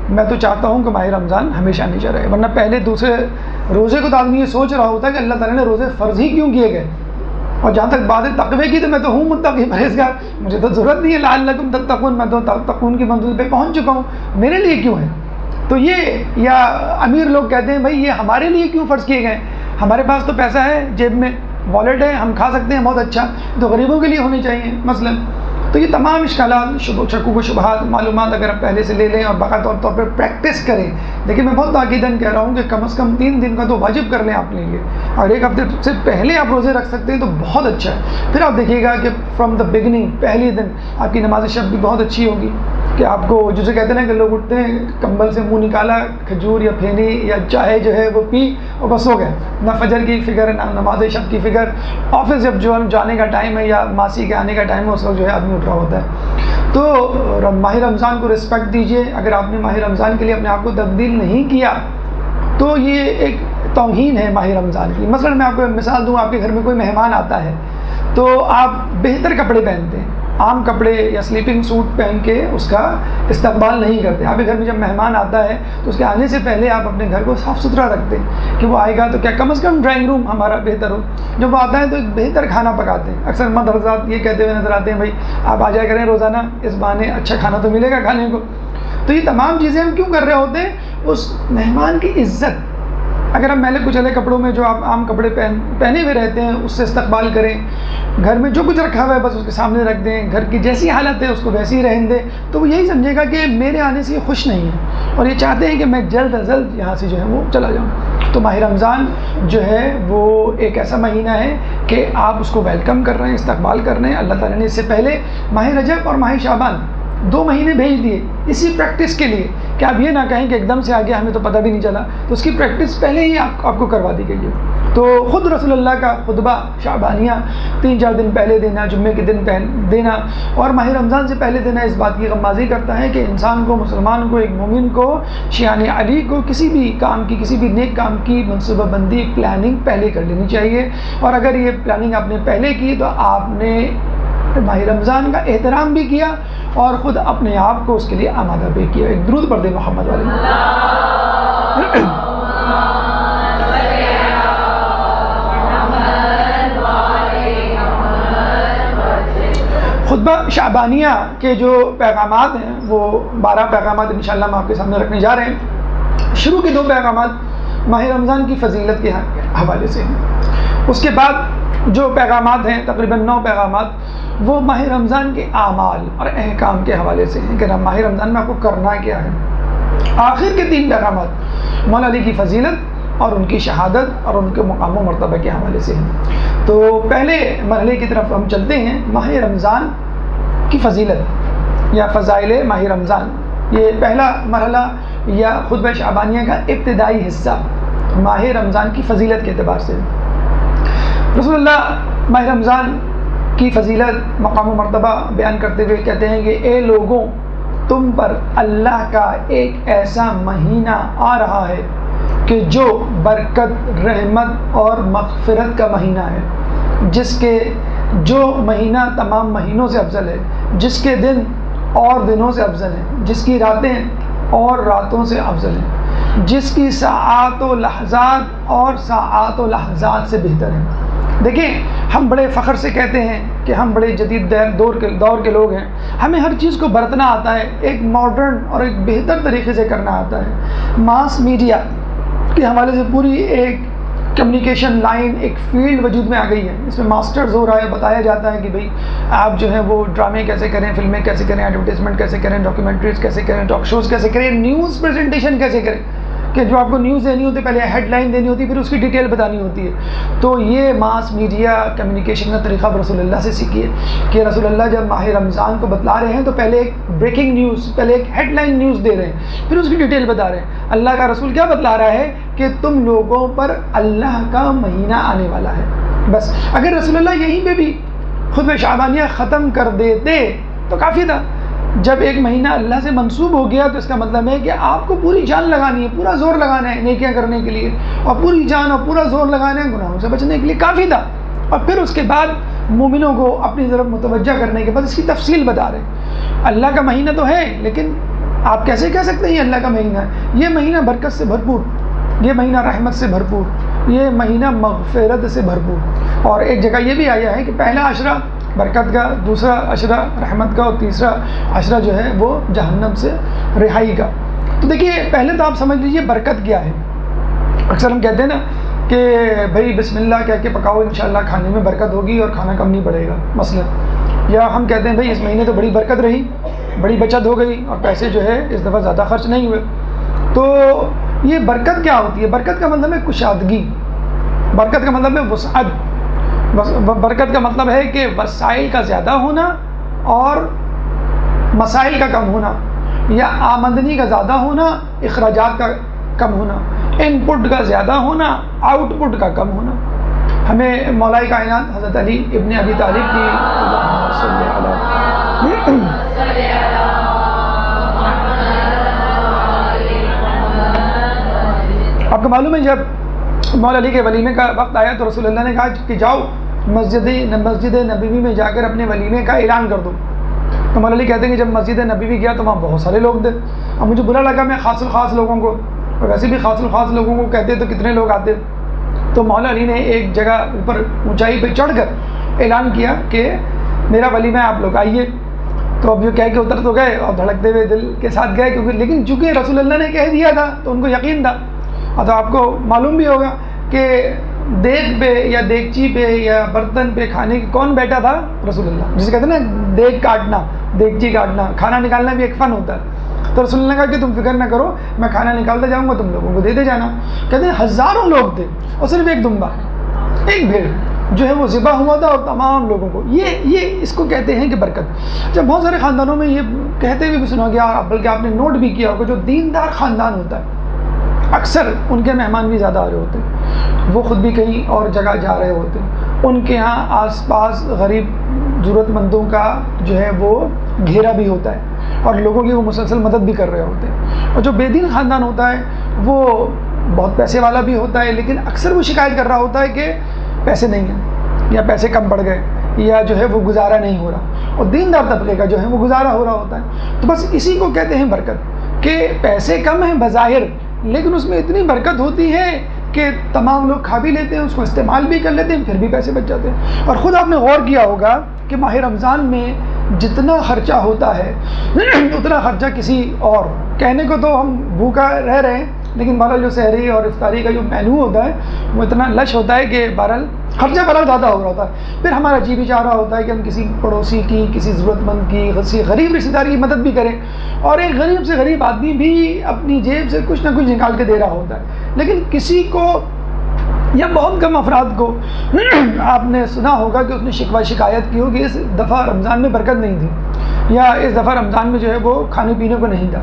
میں تو چاہتا ہوں کہ ماہ رمضان ہمیشہ ہمیشہ رہے. ورنہ پہلے دوسرے روزے کو تو آدمی یہ سوچ رہا ہوتا ہے کہ اللہ تعالیٰ نے روزے فرض ہی کیوں کیے گئے. اور جہاں تک بات ہے تقوی کی، تو میں تو ہوں متقی پرہیزگار، مجھے تو ضرورت نہیں ہے لعلکم تتقون، میں تو تقون کی منزل پہ پہنچ چکا ہوں، میرے لیے کیوں ہے. تو یہ، یا امیر لوگ کہتے ہیں بھائی یہ ہمارے لیے کیوں فرض کیے گئے، ہمارے پاس تو پیسہ ہے، جیب میں والیٹ ہے، ہم کھا سکتے ہیں بہت اچھا، تو غریبوں کے لیے ہونی چاہیے مثلا. تو یہ تمام اشکالات، شکوک و شبہات، معلومات اگر آپ پہلے سے لے لیں اور باقاعدہ طور پر پریکٹس کریں. لیکن میں بہت تاکیداً کہہ رہا ہوں کہ کم از کم 3 دن کا تو واجب کر لیں اپنے لیے، اور 1 ہفتے سے پہلے آپ روزے رکھ سکتے ہیں تو بہت اچھا ہے. پھر آپ دیکھیے گا کہ فرام دا بگننگ، پہلی دن آپ کی نماز شب بھی بہت اچھی ہوگی، کہ آپ کو جسے کہتے ہیں نا کہ لوگ اٹھتے ہیں کمبل سے منہ نکالا، کھجور یا پھینی یا چائے جو ہے وہ پی اور بس ہو گئے، نہ فجر کی فکر نہ نماز شب کی فکر. آفس جب جو جانے کا ٹائم ہے یا ماسی کے آنے کا ٹائم ہے اس وقت جو ہے آدمی اٹھ رہا ہوتا ہے. تو ماہ رمضان کو رسپیکٹ دیجیے. اگر آپ نے ماہ رمضان کے لیے اپنے آپ کو تبدیل نہیں کیا تو یہ ایک توہین ہے ماہ رمضان کی. مثلا میں آپ کو مثال دوں، آپ کے گھر میں کوئی مہمان آتا ہے تو آپ بہتر کپڑے پہنتے ہیں، عام کپڑے یا سلیپنگ سوٹ پہن کے اس کا استقبال نہیں کرتے. آپ کے گھر میں جب مہمان آتا ہے تو اس کے آنے سے پہلے آپ اپنے گھر کو صاف ستھرا رکھتے ہیں کہ وہ آئے گا تو کیا کم از کم ڈرائنگ روم ہمارا بہتر ہو. جب وہ آتا ہے تو ایک بہتر کھانا پکاتے ہیں. اکثر مرد حضرات یہ کہتے ہوئے نظر آتے ہیں بھائی آپ آ جایا کریں روزانہ, اس بہانے اچھا کھانا تو ملے گا کھانے کو. تو یہ تمام چیزیں ہم کیوں کر رہے ہوتے ہیں؟ اس مہمان کی عزت. اگر ہم میلے کچلے کپڑوں میں جو آپ عام کپڑے پہنے ہوئے رہتے ہیں اس سے استقبال کریں, گھر میں جو کچھ رکھا ہوا ہے بس اس کے سامنے رکھ دیں, گھر کی جیسی حالت ہے اس کو ویسی ہی رہن دیں, تو وہ یہی سمجھے گا کہ میرے آنے سے یہ خوش نہیں ہے اور یہ چاہتے ہیں کہ میں جلد از جلد یہاں سے جو ہے وہ چلا جاؤں. تو ماہ رمضان جو ہے وہ ایک ایسا مہینہ ہے کہ آپ اس کو ویلکم کر رہے ہیں, استقبال کر رہے ہیں. اللہ تعالیٰ نے اس سے پہلے ماہ رجب اور ماہ شعبان 2 مہینے بھیج دیے اسی پریکٹس کے لیے کہ آپ یہ نہ کہیں کہ ایک دم سے آ گیا ہمیں تو پتہ بھی نہیں چلا. تو اس کی پریکٹس پہلے ہی آپ کو کروا دی گئی ہے. تو خود رسول اللہ کا خطبہ شعبانیہ 3-4 دن پہلے دینا, جمعے کے دن دینا اور ماہ رمضان سے پہلے دینا اس بات کی غمازی کرتا ہے کہ انسان کو, مسلمان کو, ایک مومن کو, شیعان علی کو کسی بھی کام کی, کسی بھی نیک کام کی منصوبہ بندی, پلاننگ پہلے کر لینی چاہیے. اور اگر یہ پلاننگ آپ نے پہلے کی تو آپ نے ماہ رمضان کا احترام بھی کیا اور خود اپنے آپ کو اس کے لیے آمادہ بھی کیا. ایک درود پڑھ دیں محمد والے. خطبہ شعبانیہ کے جو پیغامات ہیں وہ 12 پیغامات انشاءاللہ ہم آپ کے سامنے رکھنے جا رہے ہیں. شروع کے 2 پیغامات ماہ رمضان کی فضیلت کے حوالے سے ہیں. اس کے بعد جو پیغامات ہیں تقریباً 9 پیغامات وہ ماہ رمضان کے اعمال اور احکام کے حوالے سے ہیں کہ ماہ رمضان میں آپ کو کرنا کیا ہے. آخر کے 3 پیغامات مولا علی کی فضیلت اور ان کی شہادت اور ان کے مقام و مرتبہ کے حوالے سے ہیں. تو پہلے مرحلے کی طرف ہم چلتے ہیں. ماہ رمضان کی فضیلت یا فضائل ماہ رمضان, یہ پہلا مرحلہ یا خطبہ شعبانیہ کا ابتدائی حصہ ماہ رمضان کی فضیلت کے اعتبار سے. رسول اللہ ماہ رمضان کی فضیلت, مقام و مرتبہ بیان کرتے ہوئے کہتے ہیں کہ اے لوگوں, تم پر اللہ کا ایک ایسا مہینہ آ رہا ہے کہ جو برکت, رحمت اور مغفرت کا مہینہ ہے, جس کے جو مہینہ تمام مہینوں سے افضل ہے, جس کے دن اور دنوں سے افضل ہیں, جس کی راتیں اور راتوں سے افضل ہیں, جس کی ساعات و لحظات اور ساعات و لحظات سے بہتر ہیں. دیکھیں ہم بڑے فخر سے کہتے ہیں کہ ہم بڑے جدید دور کے لوگ ہیں, ہمیں ہر چیز کو برتنا آتا ہے, ایک ماڈرن اور ایک بہتر طریقے سے کرنا آتا ہے. ماس میڈیا کے حوالے سے پوری ایک کمیونیکیشن لائن, ایک فیلڈ وجود میں آ گئی ہے. اس میں ماسٹرز ہو رہا ہے, بتایا جاتا ہے کہ بھئی آپ جو ہے وہ ڈرامے کیسے کریں, فلمیں کیسے کریں, ایڈورٹیزمنٹ کیسے کریں, ڈاکیومنٹریز کیسے کریں, ٹاک شوز کیسے کریں, نیوز پریزنٹیشن کیسے کریں, کہ جو آپ کو نیوز دینی ہوتی ہے پہلے ہیڈ لائن دینی ہوتی ہے پھر اس کی ڈیٹیل بتانی ہوتی ہے. تو یہ ماس میڈیا کمیونیکیشن کا طریقہ رسول اللہ سے سیکھیے کہ رسول اللہ جب ماہ رمضان کو بتلا رہے ہیں تو پہلے ایک بریکنگ نیوز, پہلے ایک ہیڈ لائن نیوز دے رہے ہیں, پھر اس کی ڈیٹیل بتا رہے ہیں. اللہ کا رسول کیا بتلا رہا ہے کہ تم لوگوں پر اللہ کا مہینہ آنے والا ہے. بس اگر رسول اللہ یہیں پہ بھی خطبہ شعبانیہ ختم کر دیتے تو کافی تھا. جب ایک مہینہ اللہ سے منسوب ہو گیا تو اس کا مطلب ہے کہ آپ کو پوری جان لگانی ہے, پورا زور لگانا ہے نیکیاں کرنے کے لیے, اور پوری جان اور پورا زور لگانا ہے گناہوں سے بچنے کے لیے. کافی تھا. اور پھر اس کے بعد مومنوں کو اپنی طرف متوجہ کرنے کے بعد اس کی تفصیل بتا رہے ہیں. اللہ کا مہینہ تو ہے لیکن آپ کیسے کہہ سکتے ہیں یہ اللہ کا مہینہ ہے؟ یہ مہینہ برکت سے بھرپور, یہ مہینہ رحمت سے بھرپور, یہ مہینہ مغفرت سے بھرپور. اور ایک جگہ یہ بھی آیا ہے کہ پہلا عشرہ برکت کا, دوسرا عشرہ رحمت کا, اور تیسرا عشرہ جو ہے وہ جہنم سے رہائی کا. تو دیکھیے پہلے تو آپ سمجھ لیجئے برکت کیا ہے. اکثر ہم کہتے ہیں نا کہ بھائی بسم اللہ کہہ کے پکاؤ انشاءاللہ کھانے میں برکت ہوگی اور کھانا کم نہیں پڑے گا مثلا. یا ہم کہتے ہیں بھائی اس مہینے تو بڑی برکت رہی, بڑی بچت ہو گئی اور پیسے جو ہے اس دفعہ زیادہ خرچ نہیں ہوئے. تو یہ برکت کیا ہوتی ہے؟ برکت کا مطلب ہے کشادگی, برکت کا مطلب ہے وسعت, برکت کا مطلب ہے کہ وسائل کا زیادہ ہونا اور مسائل کا کم ہونا, یا آمدنی کا زیادہ ہونا, اخراجات کا کم ہونا, ان پٹ کا زیادہ ہونا, آؤٹ پٹ کا کم ہونا. ہمیں مولا کائنات حضرت علی ابن ابی طالب کی آپ کو معلوم ہے جب مولا علی کے ولیمے کا وقت آیا تو رسول اللہ نے کہا کہ جاؤ مسجد نبوی میں جا کر اپنے ولیمے کا اعلان کر دو. تو مولا علی کہتے ہیں کہ جب مسجد نبوی گیا تو وہاں بہت سارے لوگ تھے. اب مجھے برا لگا میں خاص الخاص لوگوں کو، اور ویسے بھی خاص الخاص لوگوں کو کہتے تو کتنے لوگ آتے. تو مولا علی نے ایک جگہ اوپر اونچائی پہ چڑھ کر اعلان کیا کہ میرا ولیمہ ہے، آپ لوگ آئیے. تو اب جو کہہ کے اتر تو گئے اور دھڑکتے ہوئے دل کے ساتھ گئے، کیونکہ لیکن چونکہ رسول اللہ نے کہہ دیا تھا تو ان کو یقین تھا. اور تو آپ کو معلوم بھی ہوگا کہ دیگ پہ یا دیگچی پہ یا برتن پہ کھانے کی کون بیٹھا تھا؟ رسول اللہ. جسے کہتے ہیں نا دیگ کاٹنا، دیگچی کاٹنا، کھانا نکالنا بھی ایک فن ہوتا ہے. تو رسول اللہ نے کہا کہ تم فکر نہ کرو، میں کھانا نکالتا جاؤں گا، تم لوگوں کو دیتے جانا. کہتے ہیں ہزاروں لوگ تھے اور صرف ایک دمبا، ایک بھیڑ جو ہے وہ ذبح ہوا تھا، اور تمام لوگوں کو یہ اس کو کہتے ہیں کہ برکت. جب بہت سارے خاندانوں میں یہ کہتے ہوئے بھی سنا گیا، بلکہ آپ نے نوٹ بھی کیا ہوگا، جو دیندار خاندان ہوتا ہے اکثر ان کے مہمان بھی زیادہ آ رہے ہوتے ہیں، وہ خود بھی کہیں اور جگہ جا رہے ہوتے ہیں، ان کے ہاں آس پاس غریب ضرورت مندوں کا جو ہے وہ گھیرا بھی ہوتا ہے، اور لوگوں کی وہ مسلسل مدد بھی کر رہے ہوتے ہیں. اور جو بے دین خاندان ہوتا ہے وہ بہت پیسے والا بھی ہوتا ہے، لیکن اکثر وہ شکایت کر رہا ہوتا ہے کہ پیسے نہیں ہیں، یا پیسے کم پڑ گئے، یا جو ہے وہ گزارا نہیں ہو رہا. اور دیندار طبقے کا جو ہے وہ گزارا ہو رہا ہوتا ہے. تو بس اسی کو کہتے ہیں برکت، کہ پیسے کم ہیں بظاہر، لیکن اس میں اتنی برکت ہوتی ہے کہ تمام لوگ کھا بھی لیتے ہیں، اس کو استعمال بھی کر لیتے ہیں، پھر بھی پیسے بچ جاتے ہیں. اور خود آپ نے غور کیا ہوگا کہ ماہ رمضان میں جتنا خرچہ ہوتا ہے اتنا خرچہ کسی اور، کہنے کو تو ہم بھوکا رہ رہے ہیں، لیکن بہرحال جو سحری اور افطاری کا جو مینو ہوتا ہے وہ اتنا لش ہوتا ہے کہ بہرحال خرچہ بہت زیادہ ہو رہا ہوتا ہے. پھر ہمارا جی بھی چاہ رہا ہوتا ہے کہ ہم کسی پڑوسی کی، کسی ضرورت مند کی، کسی غریب رشتہ دار کی مدد بھی کریں، اور ایک غریب سے غریب آدمی بھی اپنی جیب سے کچھ نہ کچھ نکال کے دے رہا ہوتا ہے. لیکن کسی کو یا بہت کم افراد کو آپ نے سنا ہوگا کہ اس نے شکوہ شکایت کی ہوگی اس دفعہ رمضان میں برکت نہیں تھی، یا اس دفعہ رمضان میں جو ہے وہ کھانے پینے کو نہیں تھا.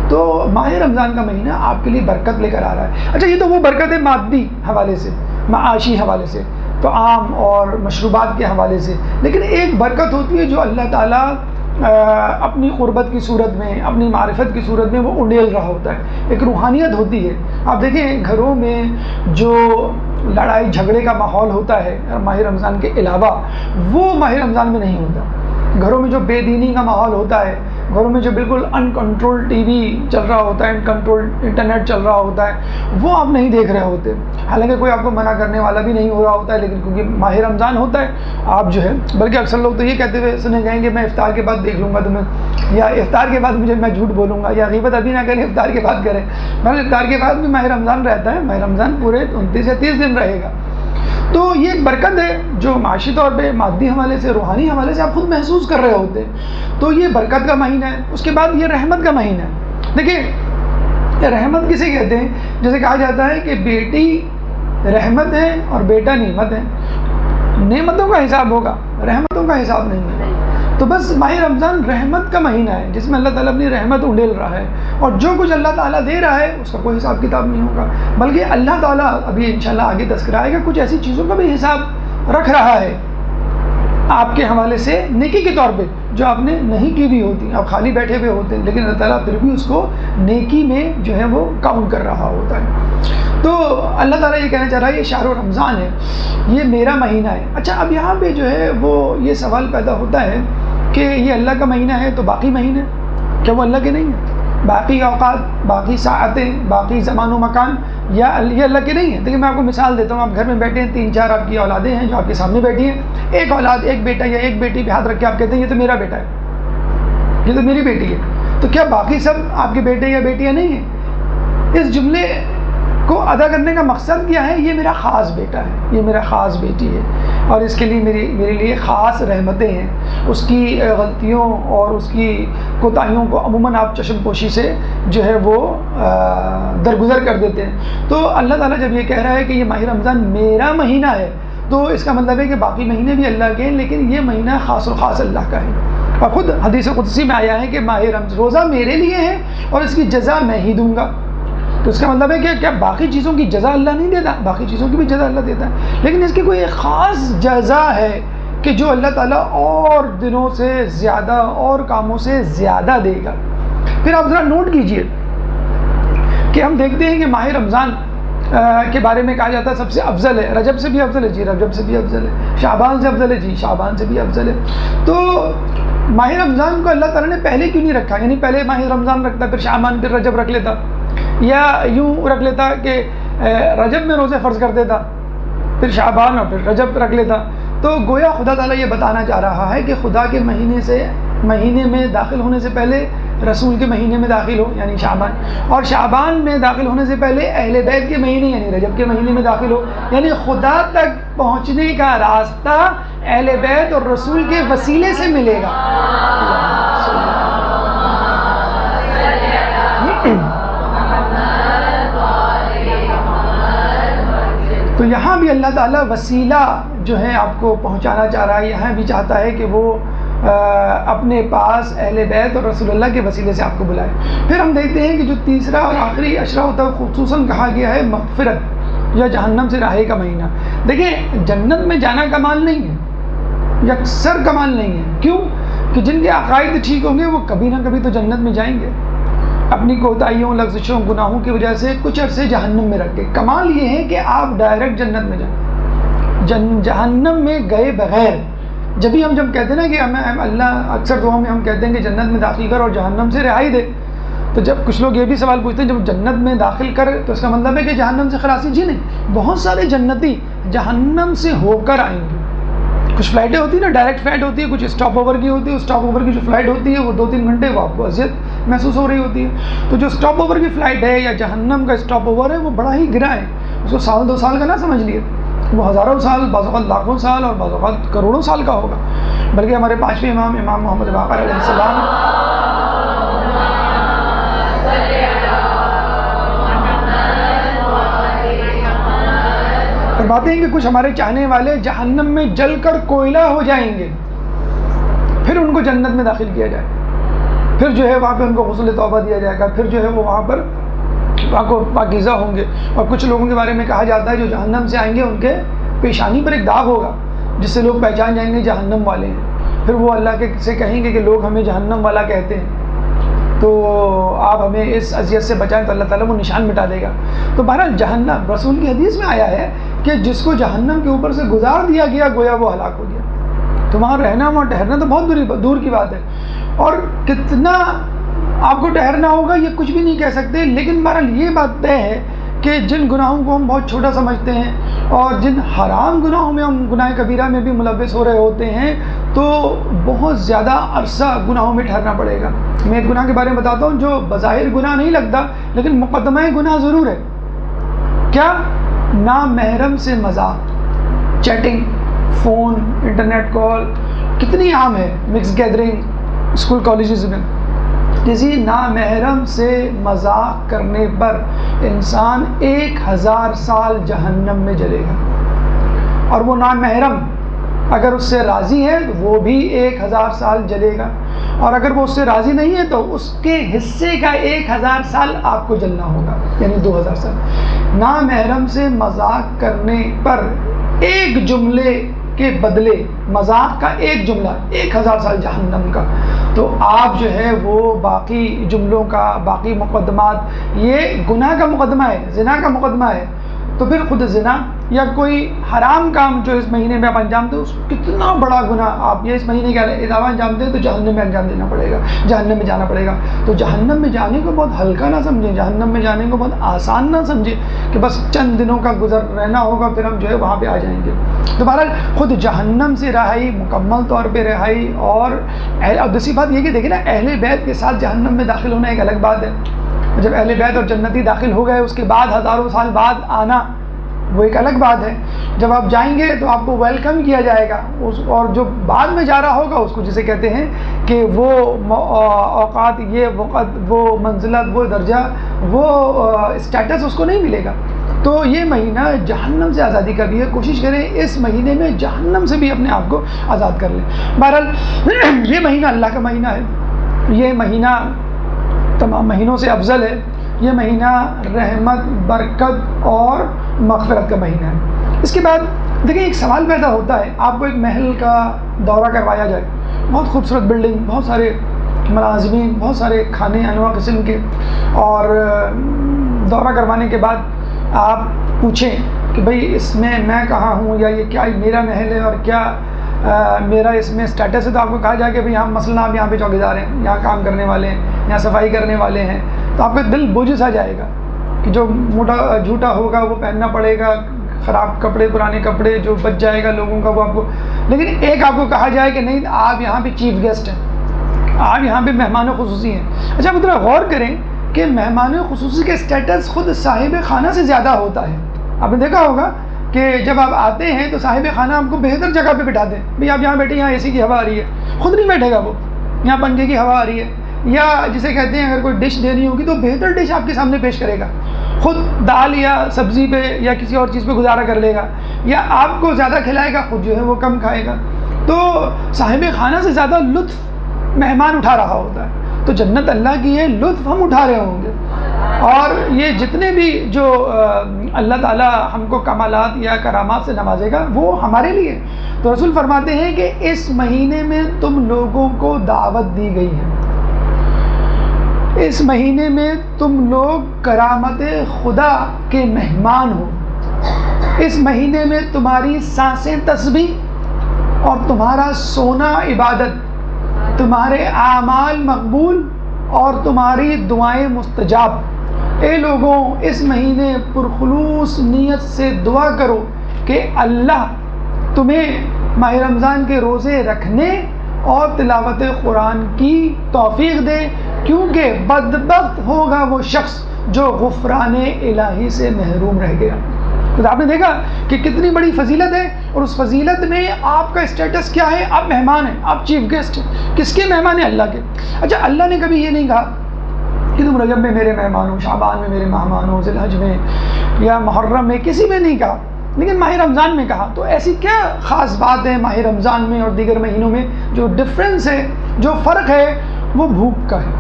تو ماہ رمضان کا مہینہ آپ کے لیے برکت لے کر آ رہا ہے. اچھا، یہ تو وہ برکت ہے مادی حوالے سے، معاشی حوالے سے، تو عام اور مشروبات کے حوالے سے. لیکن ایک برکت ہوتی ہے جو اللہ تعالیٰ اپنی قربت کی صورت میں، اپنی معرفت کی صورت میں وہ انڈیل رہا ہوتا ہے. ایک روحانیت ہوتی ہے. آپ دیکھیں گھروں میں جو لڑائی جھگڑے کا ماحول ہوتا ہے ماہ رمضان کے علاوہ، وہ ماہ رمضان میں نہیں ہوتا. گھروں میں جو بے دینی کا ماحول ہوتا ہے، گھروں میں جو بالکل ان کنٹرول ٹی وی چل رہا ہوتا ہے، ان کنٹرول انٹرنیٹ چل رہا ہوتا ہے، وہ آپ نہیں دیکھ رہے ہوتے. حالانکہ کوئی آپ کو منع کرنے والا بھی نہیں ہو رہا ہوتا ہے، لیکن کیونکہ ماہ رمضان ہوتا ہے آپ جو ہے، بلکہ اکثر لوگ تو یہ کہتے ہوئے سنے گئے کہ میں افطار کے بعد دیکھ لوں گا تمہیں، یا افطار کے بعد میں جھوٹ بولوں گا، یا غیبت ابھی نہ کریں افطار کے بعد کریں. مگر افطار کے بعد بھی ماہ رمضان رہتا ہے، ماہ رمضان پورے 29 یا 30 دن رہے گا. تو یہ ایک برکت ہے جو معاشی طور پہ، مادی حوالے سے، روحانی حوالے سے آپ خود محسوس کر رہے ہوتے ہیں. تو یہ برکت کا مہینہ ہے. اس کے بعد یہ رحمت کا مہینہ ہے. دیکھیں رحمت کسے کہتے ہیں؟ جیسے کہا جاتا ہے کہ بیٹی رحمت ہے اور بیٹا نعمت ہے. نعمتوں کا حساب ہوگا، رحمتوں کا حساب نہیں ہے. تو بس ماہ رمضان رحمت کا مہینہ ہے جس میں اللہ تعالیٰ اپنی رحمت انڈیل رہا ہے، اور جو کچھ اللہ تعالیٰ دے رہا ہے اس کا کوئی حساب کتاب نہیں ہوگا، بلکہ اللہ تعالیٰ ابھی انشاءاللہ آگے تذکرہ آئے گا کچھ ایسی چیزوں کا بھی حساب رکھ رہا ہے آپ کے حوالے سے، نیکی کے طور پہ جو آپ نے نہیں کی ہوئی ہوتی. آپ خالی بیٹھے ہوئے ہوتے ہیں، لیکن اللہ تعالیٰ پھر بھی اس کو نیکی میں جو ہے وہ کاؤنٹ کر رہا ہوتا ہے. تو اللہ تعالیٰ یہ کہنا چاہ رہا ہے یہ شہر رمضان ہے، یہ میرا مہینہ ہے. اچھا، اب یہاں پہ جو ہے وہ یہ سوال پیدا ہوتا ہے کہ یہ اللہ کا مہینہ ہے تو باقی مہینے کیا وہ اللہ کے نہیں ہیں؟ باقی اوقات، باقی ساعتیں، باقی زمان و مکان یا یہ اللہ کے نہیں ہیں؟ دیکھیں میں آپ کو مثال دیتا ہوں. آپ گھر میں بیٹھے ہیں، 3-4 آپ کی اولادیں ہیں جو آپ کے سامنے بیٹھی ہیں. ایک اولاد، ایک بیٹا یا ایک بیٹی پہ ہاتھ رکھ کے آپ کہتے ہیں یہ تو میرا بیٹا ہے، یہ تو میری بیٹی ہے. تو کیا باقی سب آپ کے بیٹے یا بیٹیاں نہیں ہیں؟ اس جملے کو ادا کرنے کا مقصد کیا ہے؟ یہ میرا خاص بیٹا ہے، یہ میرا خاص بیٹی ہے، اور اس کے لیے میرے لیے خاص رحمتیں ہیں. اس کی غلطیوں اور اس کی کوتاہیوں کو عموماً آپ چشم پوشی سے جو ہے وہ درگزر کر دیتے ہیں. تو اللہ تعالیٰ جب یہ کہہ رہا ہے کہ یہ ماہ رمضان میرا مہینہ ہے، تو اس کا مطلب ہے کہ باقی مہینے بھی اللہ کے ہیں، لیکن یہ مہینہ خاص و خاص اللہ کا ہے. اور خود حدیث قدسی میں آیا ہے کہ ماہ رمضان روزہ میرے لیے ہے اور اس کی جزا میں ہی دوں گا. تو اس کا مطلب ہے کہ کیا باقی چیزوں کی جزا اللہ نہیں دیتا؟ باقی چیزوں کی بھی جزا اللہ دیتا ہے، لیکن اس کی کوئی ایک خاص جزا ہے کہ جو اللہ تعالیٰ اور دنوں سے زیادہ اور کاموں سے زیادہ دے گا. پھر آپ ذرا نوٹ کیجئے کہ ہم دیکھتے ہیں کہ ماہ رمضان کے بارے میں کہا جاتا ہے سب سے افضل ہے. رجب سے بھی افضل ہے جی، رجب سے بھی افضل ہے. شعبان سے افضل ہے جی، شعبان سے بھی افضل ہے. تو ماہ رمضان کو اللہ تعالیٰ نے پہلے کیوں نہیں رکھا؟ یعنی پہلے ماہ رمضان رکھتا، پھر شعبان، پھر رجب رکھ لیتا، یا یوں رکھ لیتا کہ رجب میں روزے فرض کر دیتا، پھر شعبان اور پھر رجب رکھ لیتا. تو گویا خدا تعالیٰ یہ بتانا چاہ رہا ہے کہ خدا کے مہینے میں داخل ہونے سے پہلے رسول کے مہینے میں داخل ہو یعنی شعبان، اور شعبان میں داخل ہونے سے پہلے اہل بیت کے مہینے یعنی رجب کے مہینے میں داخل ہو. یعنی خدا تک پہنچنے کا راستہ اہل بیت اور رسول کے وسیلے سے ملے گا. تو یہاں بھی اللہ تعالیٰ وسیلہ جو ہے آپ کو پہنچانا چاہ رہا ہے. یہاں بھی چاہتا ہے کہ وہ اپنے پاس اہل بیت اور رسول اللہ کے وسیلے سے آپ کو بلائے. پھر ہم دیکھتے ہیں کہ جو تیسرا اور آخری عشرہ ہوتا ہے خصوصاً کہا گیا ہے مغفرت یا جہنم سے رہائی کا مہینہ. دیکھیں جنت میں جانا کمال نہیں ہے، یکسر کمال نہیں ہے. کیوں؟ کہ جن کے عقائد ٹھیک ہوں گے وہ کبھی نہ کبھی تو جنت میں جائیں گے. اپنی کوتاہیوں، لغزشوں، گناہوں کی وجہ سے کچھ عرصے جہنم میں رکھ کے. کمال یہ ہے کہ آپ ڈائریکٹ جنت میں جائیں. جہنم میں گئے بغیر جب کہتے ہیں نا کہ ہمیں اللہ اکثر دعاؤں میں ہم کہتے ہیں کہ جنت میں داخل کر اور جہنم سے رہائی دے، تو جب کچھ لوگ یہ بھی سوال پوچھتے ہیں جب جنت میں داخل کر تو اس کا مطلب ہے کہ جہنم سے خلاصی. جی نہیں، بہت سارے جنتی جہنم سے ہو کر آئیں گے. کچھ فلائٹیں ہوتی ہیں نا ڈائریکٹ فلائٹ ہوتی ہے، کچھ اسٹاپ اوور کی ہوتی ہے. اسٹاپ اوور کی جو فلائٹ ہوتی ہے وہ 2-3 گھنٹے وہ آپ کو اذیت محسوس ہو رہی ہوتی ہے. تو جو اسٹاپ اوور کی فلائٹ ہے یا جہنم کا اسٹاپ اوور ہے وہ بڑا ہی گرا ہے. اس کو 1-2 سال کا نہ سمجھ لیے، وہ ہزاروں سال، بعض اوقات لاکھوں سال اور بعض اوقات کروڑوں سال کا ہوگا. بلکہ ہمارے 5ویں امام محمد باقر علیہ السلام فرماتے ہیں کہ کچھ ہمارے چاہنے والے جہنم میں جل کر کوئلہ ہو جائیں گے، پھر ان کو جنت میں داخل کیا جائے، پھر جو ہے وہاں پہ ان کو غسل توبہ دیا جائے گا، پھر جو ہے وہ وہاں پر پاکیزہ ہوں گے. اور کچھ لوگوں کے بارے میں کہا جاتا ہے جو جہنم سے آئیں گے ان کے پیشانی پر ایک داغ ہوگا جس سے لوگ پہچان جائیں گے جہنم والے ہیں. پھر وہ اللہ سے کہیں گے کہ لوگ ہمیں جہنم والا کہتے ہیں، تو آپ ہمیں اس اذیت سے بچائیں، تو اللہ تعالیٰ وہ نشان مٹا دے گا. تو بہرحال جہنم، رسول کی حدیث میں آیا ہے کہ جس کو جہنم کے اوپر سے گزار دیا گیا گویا وہ ہلاک ہو گیا. تو وہاں رہنا، وہاں ٹھہرنا تو بہت دور کی بات ہے. اور کتنا آپ کو ٹھہرنا ہوگا یہ کچھ بھی نہیں کہہ سکتے. لیکن بہرحال یہ بات طے ہے کہ جن گناہوں کو ہم بہت چھوٹا سمجھتے ہیں اور جن حرام گناہوں میں ہم گناہ کبیرہ میں بھی ملوث ہو رہے ہوتے ہیں تو بہت زیادہ عرصہ گناہوں میں ٹھہرنا پڑے گا. میں ایک گناہ کے بارے میں بتاتا ہوں جو بظاہر گناہ نہیں لگتا لیکن مقدمہ گناہ ضرور ہے. کیا؟ نامحرم سے مذاق، چیٹنگ، فون، انٹرنیٹ کال کتنی عام ہے. مکس گیدرنگ اسکول کالجز میں، کسی نامحرم سے مذاق کرنے پر انسان 1000 سال جہنم میں جلے گا. اور وہ نامحرم اگر اس سے راضی ہے تو وہ بھی 1000 سال جلے گا، اور اگر وہ اس سے راضی نہیں ہے تو اس کے حصے کا 1000 سال آپ کو جلنا ہوگا، یعنی 2000 سال. نامحرم سے مذاق کرنے پر ایک جملے کے بدلے، مذاق کا ایک جملہ 1000 سال جہنم کا. تو آپ جو ہے وہ باقی جملوں کا، باقی مقدمات، یہ گناہ کا مقدمہ ہے، زنا کا مقدمہ ہے. تو پھر خود زنا یا کوئی حرام کام جو اس مہینے میں آپ انجام دیں، اس کتنا بڑا گناہ آپ یہ اس مہینے کے علاوہ انجام دیں تو جہنم میں انجام دینا پڑے گا، جہنم میں جانا پڑے گا. تو جہنم میں جانے کو بہت ہلکا نہ سمجھیں، جہنم میں جانے کو بہت آسان نہ سمجھیں کہ بس چند دنوں کا گزر رہنا ہوگا پھر ہم جو ہے وہاں پہ آ جائیں گے. تو بہرحال خود جہنم سے رہائی، مکمل طور پہ رہائی. اور دوسری بات یہ کہ دیکھیں نا، اہل بیت کے ساتھ جہنم میں داخل ہونا ایک الگ بات ہے. جب اہل بیت اور جنتی داخل ہو گئے اس کے بعد ہزاروں سال بعد آنا وہ ایک الگ بات ہے. جب آپ جائیں گے تو آپ کو ویلکم کیا جائے گا، اور جو بعد میں جا رہا ہوگا اس کو جسے کہتے ہیں کہ وہ اوقات، یہ وقت، وہ منزلت، وہ درجہ، وہ اسٹیٹس اس کو نہیں ملے گا. تو یہ مہینہ جہنم سے آزادی کا بھی ہے. کوشش کریں اس مہینے میں جہنم سے بھی اپنے آپ کو آزاد کر لیں. بہرحال یہ مہینہ اللہ کا مہینہ ہے، یہ مہینہ تمام مہینوں سے افضل ہے. یہ مہینہ رحمت، برکت اور مغفرت کا مہینہ ہے. اس کے بعد دیکھیں ایک سوال پیدا ہوتا ہے، آپ کو ایک محل کا دورہ کروایا جائے، بہت خوبصورت بلڈنگ، بہت سارے ملازمین، بہت سارے کھانے انواع قسم کے، اور دورہ کروانے کے بعد آپ پوچھیں کہ بھئی اس میں کہاں ہوں، یا یہ کیا میرا محل ہے اور کیا میرا اس میں اسٹیٹس ہے، تو آپ کو کہا جائے کہ بھئی ہم مثلاً آپ یہاں پہ چوکیدار ہیں، یہاں کام کرنے والے ہیں، یہاں صفائی کرنے والے ہیں، تو آپ کا دل بوجھ سا جائے گا کہ جو موٹا جھوٹا ہوگا وہ پہننا پڑے گا، خراب کپڑے، پرانے کپڑے جو بچ جائے گا لوگوں کا وہ آپ کو. لیکن ایک آپ کو کہا جائے کہ نہیں، آپ یہاں پہ چیف گیسٹ ہیں، آپ یہاں پہ مہمان خصوصی ہیں. اچھا آپ ذرا غور کریں کہ مہمان خصوصی کا اسٹیٹس خود صاحب خانہ سے زیادہ ہوتا ہے. آپ نے دیکھا ہوگا کہ جب آپ آتے ہیں تو صاحب خانہ آپ کو بہتر جگہ پہ بٹھا دیں، بھئی آپ یہاں بیٹھے، یہاں اے سی کی ہوا آ رہی ہے، خود نہیں بیٹھے گا وہ، یہاں پنکھے کی ہوا آ رہی ہے. یا جسے کہتے ہیں اگر کوئی ڈش دینی ہوگی تو بہتر ڈش آپ کے سامنے پیش کرے گا، خود دال یا سبزی پہ یا کسی اور چیز پہ گزارا کر لے گا، یا آپ کو زیادہ کھلائے گا، خود جو ہے وہ کم کھائے گا. تو صاحب خانہ سے زیادہ لطف مہمان اٹھا رہا ہوتا ہے. تو جنت اللہ کی ہے، لطف ہم اٹھا رہے ہوں گے. اور یہ جتنے بھی جو اللہ تعالیٰ ہم کو کمالات یا کرامات سے نوازے گا وہ ہمارے لیے. تو رسول فرماتے ہیں کہ اس مہینے میں تم لوگوں کو دعوت دی گئی ہے، اس مہینے میں تم لوگ کرامت خدا کے مہمان ہو، اس مہینے میں تمہاری سانسیں تسبیح اور تمہارا سونا عبادت، تمہارے اعمال مقبول اور تمہاری دعائیں مستجاب. اے لوگوں، اس مہینے پرخلوص نیت سے دعا کرو کہ اللہ تمہیں ماہ رمضان کے روزے رکھنے اور تلاوت قرآن کی توفیق دے، کیونکہ بدبخت ہوگا وہ شخص جو غفران الہی سے محروم رہ گیا. تو آپ نے دیکھا کہ کتنی بڑی فضیلت ہے، اور اس فضیلت میں آپ کا اسٹیٹس کیا ہے؟ آپ مہمان ہیں، آپ چیف گیسٹ ہیں. کس کے مہمان ہیں؟ اللہ کے. اچھا اللہ نے کبھی یہ نہیں کہا کہ تم رجب میں میرے مہمان ہو، شعبان میں میرے مہمان ہو، ذی الحج میں یا محرم میں، کسی میں نہیں کہا، لیکن ماہ رمضان میں کہا. تو ایسی کیا خاص بات ہے ماہ رمضان میں اور دیگر مہینوں میں؟ جو ڈفرینس ہے، جو فرق ہے، وہ بھوک کا ہے.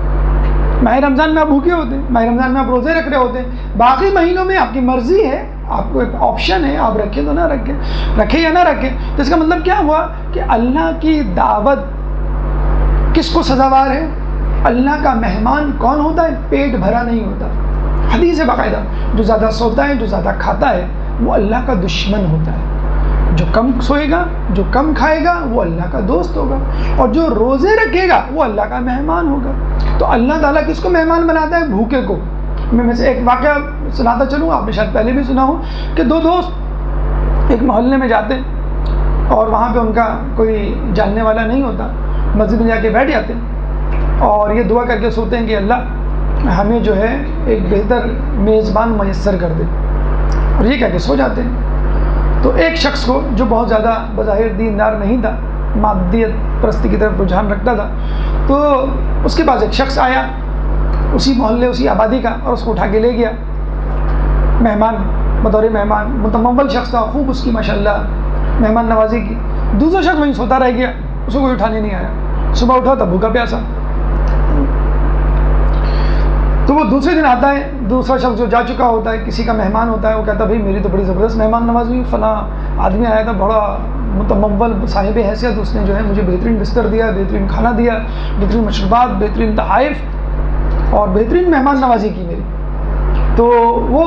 ماہ رمضان میں آپ بھوکے ہوتے ہیں، ماہ رمضان میں آپ روزے رکھ رہے ہوتے ہیں. باقی مہینوں میں آپ کی مرضی ہے، آپ کو ایک آپشن ہے، آپ رکھیں تو نہ رکھیں، رکھیں یا نہ رکھیں. تو اس کا مطلب کیا ہوا کہ اللہ کی دعوت کس کو سزاوار ہے؟ اللہ کا مہمان کون ہوتا ہے؟ پیٹ بھرا نہیں ہوتا. حدیث ہے باقاعدہ، جو زیادہ سوتا ہے، جو زیادہ کھاتا ہے، وہ اللہ کا دشمن ہوتا ہے. جو کم سوئے گا، جو کم کھائے گا، وہ اللہ کا دوست ہوگا، اور جو روزے رکھے گا وہ اللہ کا مہمان ہوگا. تو اللہ تعالیٰ کس کو مہمان بناتا ہے؟ بھوکے کو. میں سے ایک واقعہ سناتا چلوں، آپ نے شاید پہلے بھی سنا ہو کہ دو دوست ایک محلے میں جاتے اور وہاں پہ ان کا کوئی جاننے والا نہیں ہوتا، مسجد میں جا کے بیٹھ جاتے اور یہ دعا کر کے سوتے ہیں کہ اللہ ہمیں جو ہے ایک بہتر میزبان میسر کر دے، اور یہ کہہ کے سو جاتے ہیں. تو ایک شخص کو جو بہت زیادہ بظاہر دیندار نہیں تھا، مادیت پرستی کی طرف رجحان رکھتا تھا، تو اس کے پاس ایک شخص آیا اسی محلے، اسی آبادی کا، اور اس کو اٹھا کے لے گیا مہمان، بطور مہمان. متمول شخص تھا، خوب اس کی ماشاءاللہ مہمان نوازی کی. دوسرا شخص وہیں سوتا رہ گیا، اس کو کوئی اٹھانے نہیں آیا. صبح اٹھا تھا بھوکا پیاسا. تو وہ دوسرے دن آتا ہے، دوسرا شخص جو جا چکا ہوتا ہے، کسی کا مہمان ہوتا ہے، وہ کہتا ہے بھائی میری تو بڑی زبردست مہمان نوازی ہوئی، فلاں آدمی آیا تھا، بڑا متمول صاحب حیثیت، اس نے جو ہے مجھے بہترین بستر دیا، بہترین کھانا دیا، بہترین مشروبات، بہترین تحائف اور بہترین مہمان نوازی کی میری. تو وہ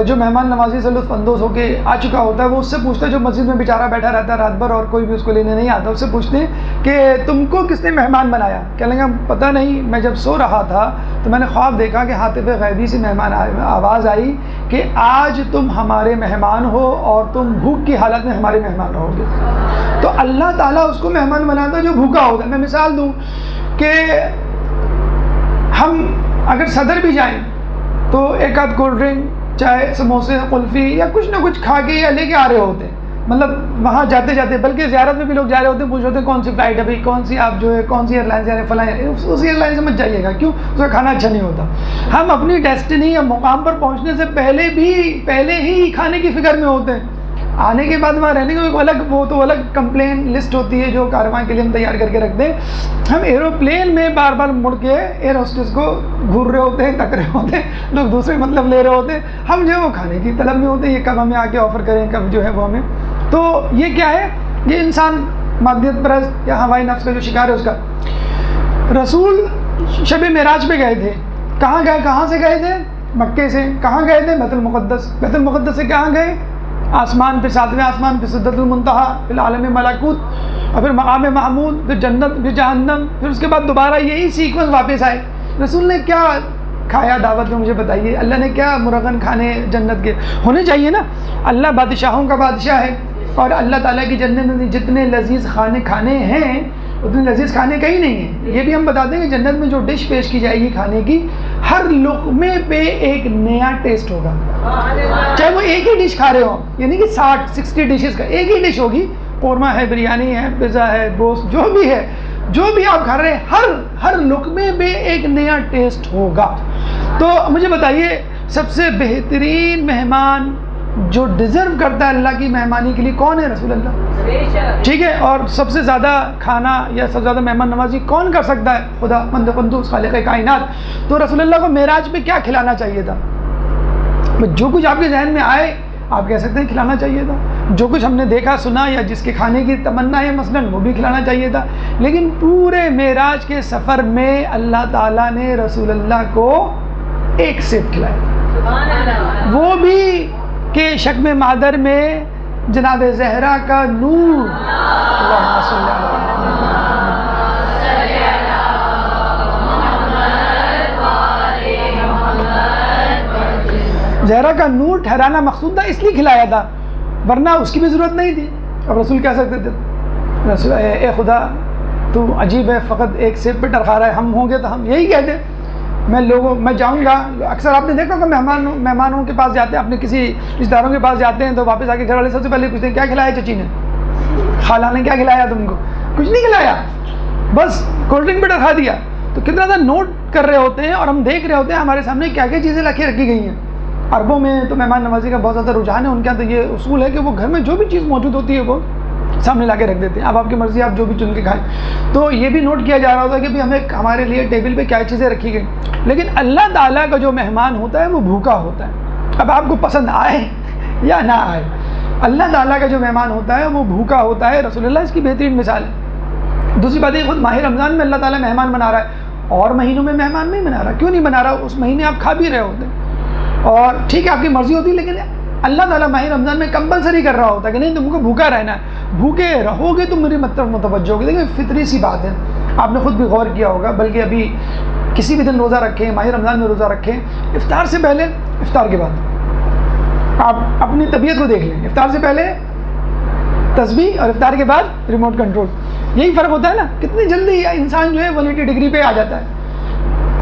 جو مہمان نوازی سے لطف اندوز ہو کے آ چکا ہوتا ہے، وہ اس سے پوچھتا ہے، جو مسجد میں بیچارہ بیٹھا رہتا ہے رات بھر اور کوئی بھی اس کو لینے نہیں آتا، اس سے پوچھتے ہیں کہ تم کو کس نے مہمان بنایا؟ کہنے لگا پتہ نہیں، میں جب سو رہا تھا تو میں نے خواب دیکھا کہ ہاتف غیبی سے مہمان آواز آئی کہ آج تم ہمارے مہمان ہو اور تم بھوک کی حالت میں ہمارے مہمان رہو گے. تو اللہ تعالیٰ اس کو مہمان بناتا ہے جو بھوکا ہوتا ہے. میں مثال دوں کہ ہم اگر صدر بھی جائیں تو ایک آدھ کولڈ ڈرنک، چائے، سموسے، قلفی یا کچھ نہ کچھ کھا کے یا لے کے آ رہے ہوتے ہیں. مطلب وہاں جاتے جاتے، بلکہ زیارت میں بھی لوگ جا رہے ہوتے ہیں، پوچھ رہے ہوتے ہیں کون سی فلائٹ ہے بھائی، کون سی آپ جو ہے کون سی ایئر لائن سے، فلاں اسی ایئر لائن سے مت جائیے گا. کیوں؟ اس کا کھانا اچھا نہیں ہوتا. ہم اپنی ڈیسٹنی یا مقام پر پہنچنے سے پہلے ہی کھانے کی فکر میں ہوتے ہیں. آنے کے بعد وہاں رہنے کا وہ الگ کمپلین لسٹ ہوتی ہے جو کارواں کے لیے ہم تیار کر کے رکھتے ہیں. ہم ایروپلین میں بار بار مڑ کے ایئر ہوسٹس کو گھور رہے ہوتے ہیں، تک رہے ہوتے ہیں، لوگ دوسرے مطلب لے رہے ہوتے ہیں، ہم جو ہے وہ کھانے کی طلب میں ہوتے ہیں، یہ کب ہمیں آ کے آفر کریں، کب جو ہے وہ ہمیں. تو یہ کیا ہے؟ یہ انسان مادیت پرست یا ہوائی نفس کا جو شکار ہے اس کا. رسول شب معراج پہ گئے تھے. کہاں گئے؟ کہاں سے گئے تھے؟ مکے سے کہاں گئے تھے؟ بیت المقدس. بیت المقدس سے کہاں گئے؟ آسمان، پھر 7ویں آسمان، پھر سدرۃ المنتہا، پھر عالم ملکوت، اور پھر مقام محمود، پھر جنت، پھر جہنم، پھر اس کے بعد دوبارہ یہی سیکوینس واپس آئے. رسول نے کیا کھایا دعوت میں؟ مجھے بتائیے. اللہ نے کیا مرغن کھانے جنت کے ہونے چاہیے نا. اللہ بادشاہوں کا بادشاہ ہے، اور اللہ تعالیٰ کی جنت میں جتنے لذیذ کھانے ہیں اتنے لذیذ کھانے کہیں نہیں ہیں. یہ بھی ہم بتا دیں کہ جنت میں جو ڈش پیش کی جائے گی کھانے کی، ہر لقمے پہ ایک نیا ٹیسٹ ہوگا. چاہے وہ ایک ہی ڈش کھا رہے ہوں، یعنی کہ 60 ڈشز کا ایک ہی ڈش ہوگی. قورمہ ہے، بریانی ہے، پیزا ہے، گوشت، جو بھی ہے، جو بھی آپ کھا رہے ہیں، ہر لقمے پہ ایک نیا ٹیسٹ ہوگا. تو مجھے بتائیے سب سے بہترین مہمان جو ڈیزرو کرتا ہے اللہ کی مہمانی کے لیے کون ہے؟ رسول اللہ. ٹھیک ہے. اور سب سے زیادہ کھانا یا سب سے زیادہ مہمان نوازی کون کر سکتا ہے؟ خدا مند قدوس خالق کائنات. تو رسول اللہ کو معراج پہ کیا کھلانا چاہیے تھا؟ جو کچھ آپ کے ذہن میں آئے آپ کہہ سکتے ہیں کھلانا چاہیے تھا. جو کچھ ہم نے دیکھا سنا یا جس کے کھانے کی تمنا ہے مثلاً وہ بھی کھلانا چاہیے تھا. لیکن پورے معراج کے سفر میں اللہ تعالیٰ نے رسول اللہ کو ایک سیب کھلایا، وہ بھی کہ شکم مادر میں جناب زہرا کا نور. اللہم صلی علی زہرا کا نور ٹھہرانا مقصود تھا، اس لیے کھلایا تھا، ورنہ اس کی بھی ضرورت نہیں تھی. اب رسول کہہ سکتے تھے رسول اے خدا تو عجیب ہے، فقط ایک سیب پہ ٹرخا رہا ہے، ہم ہوں گے تو ہم یہی کہتے. میں جاؤں گا. اکثر آپ نے دیکھا کہ مہمانوں کے پاس جاتے ہیں، اپنے کسی رشتہ داروں کے پاس جاتے ہیں تو واپس آ کے گھر والے سب سے پہلے پوچھتے ہیں کیا کھلایا چچی نے، خالہ نے کیا کھلایا تم کو؟ کچھ نہیں کھلایا، بس کولڈ ڈرنک پہ ٹرخا دیا. تو کتنا زیادہ نوٹ کر رہے ہوتے ہیں اور ہم دیکھ رہے ہوتے ہیں ہمارے سامنے کیا کیا چیزیں رکھی گئی ہیں. عربوں میں تو مہمان نوازی کا بہت زیادہ رجحان ہے، ان کے یہاں تو یہ اصول ہے کہ وہ گھر میں جو بھی چیز موجود ہوتی ہے وہ سامنے لا کے رکھ دیتے ہیں. اب آپ کی مرضی، آپ جو بھی چن کے کھائیں. تو یہ بھی نوٹ کیا جا رہا ہوتا ہے کہ ہمارے لیے ٹیبل پہ کیا چیزیں رکھی گئی. لیکن اللہ تعالیٰ کا جو مہمان ہوتا ہے وہ بھوکا ہوتا ہے. اب آپ کو پسند آئے یا نہ آئے، اللہ تعالیٰ کا جو مہمان ہوتا ہے وہ بھوکا ہوتا ہے. رسول اللہ اس کی بہترین مثال ہے. دوسری بات ہے خود ماہ رمضان میں اللہ تعالیٰ مہمان بنا رہا ہے، اور مہینوں میں مہمان نہیں بنا رہا. کیوں نہیں بنا رہا؟ اس مہینے آپ کھا بھی رہے ہوتے ہیں، اور ٹھیک ہے آپ کی مرضی ہوتی ہے، لیکن اللہ تعالیٰ ماہ رمضان میں کمپلسری کر رہا ہوتا ہے کہ نہیں تم کو بھوکا رہنا ہے. بھوکے رہو گے تو میری طرف متوجہ ہوگی. دیکھیں فطری سی بات ہے، آپ نے خود بھی غور کیا ہوگا. بلکہ ابھی کسی بھی دن روزہ رکھیں، ماہ رمضان میں روزہ رکھیں، افطار سے پہلے افطار کے بعد آپ اپنی طبیعت کو دیکھ لیں. افطار سے پہلے تسبیح اور افطار کے بعد ریموٹ کنٹرول. یہی فرق ہوتا ہے نا. کتنی جلدی انسان جو ہے 180 ڈگری پہ آ جاتا ہے،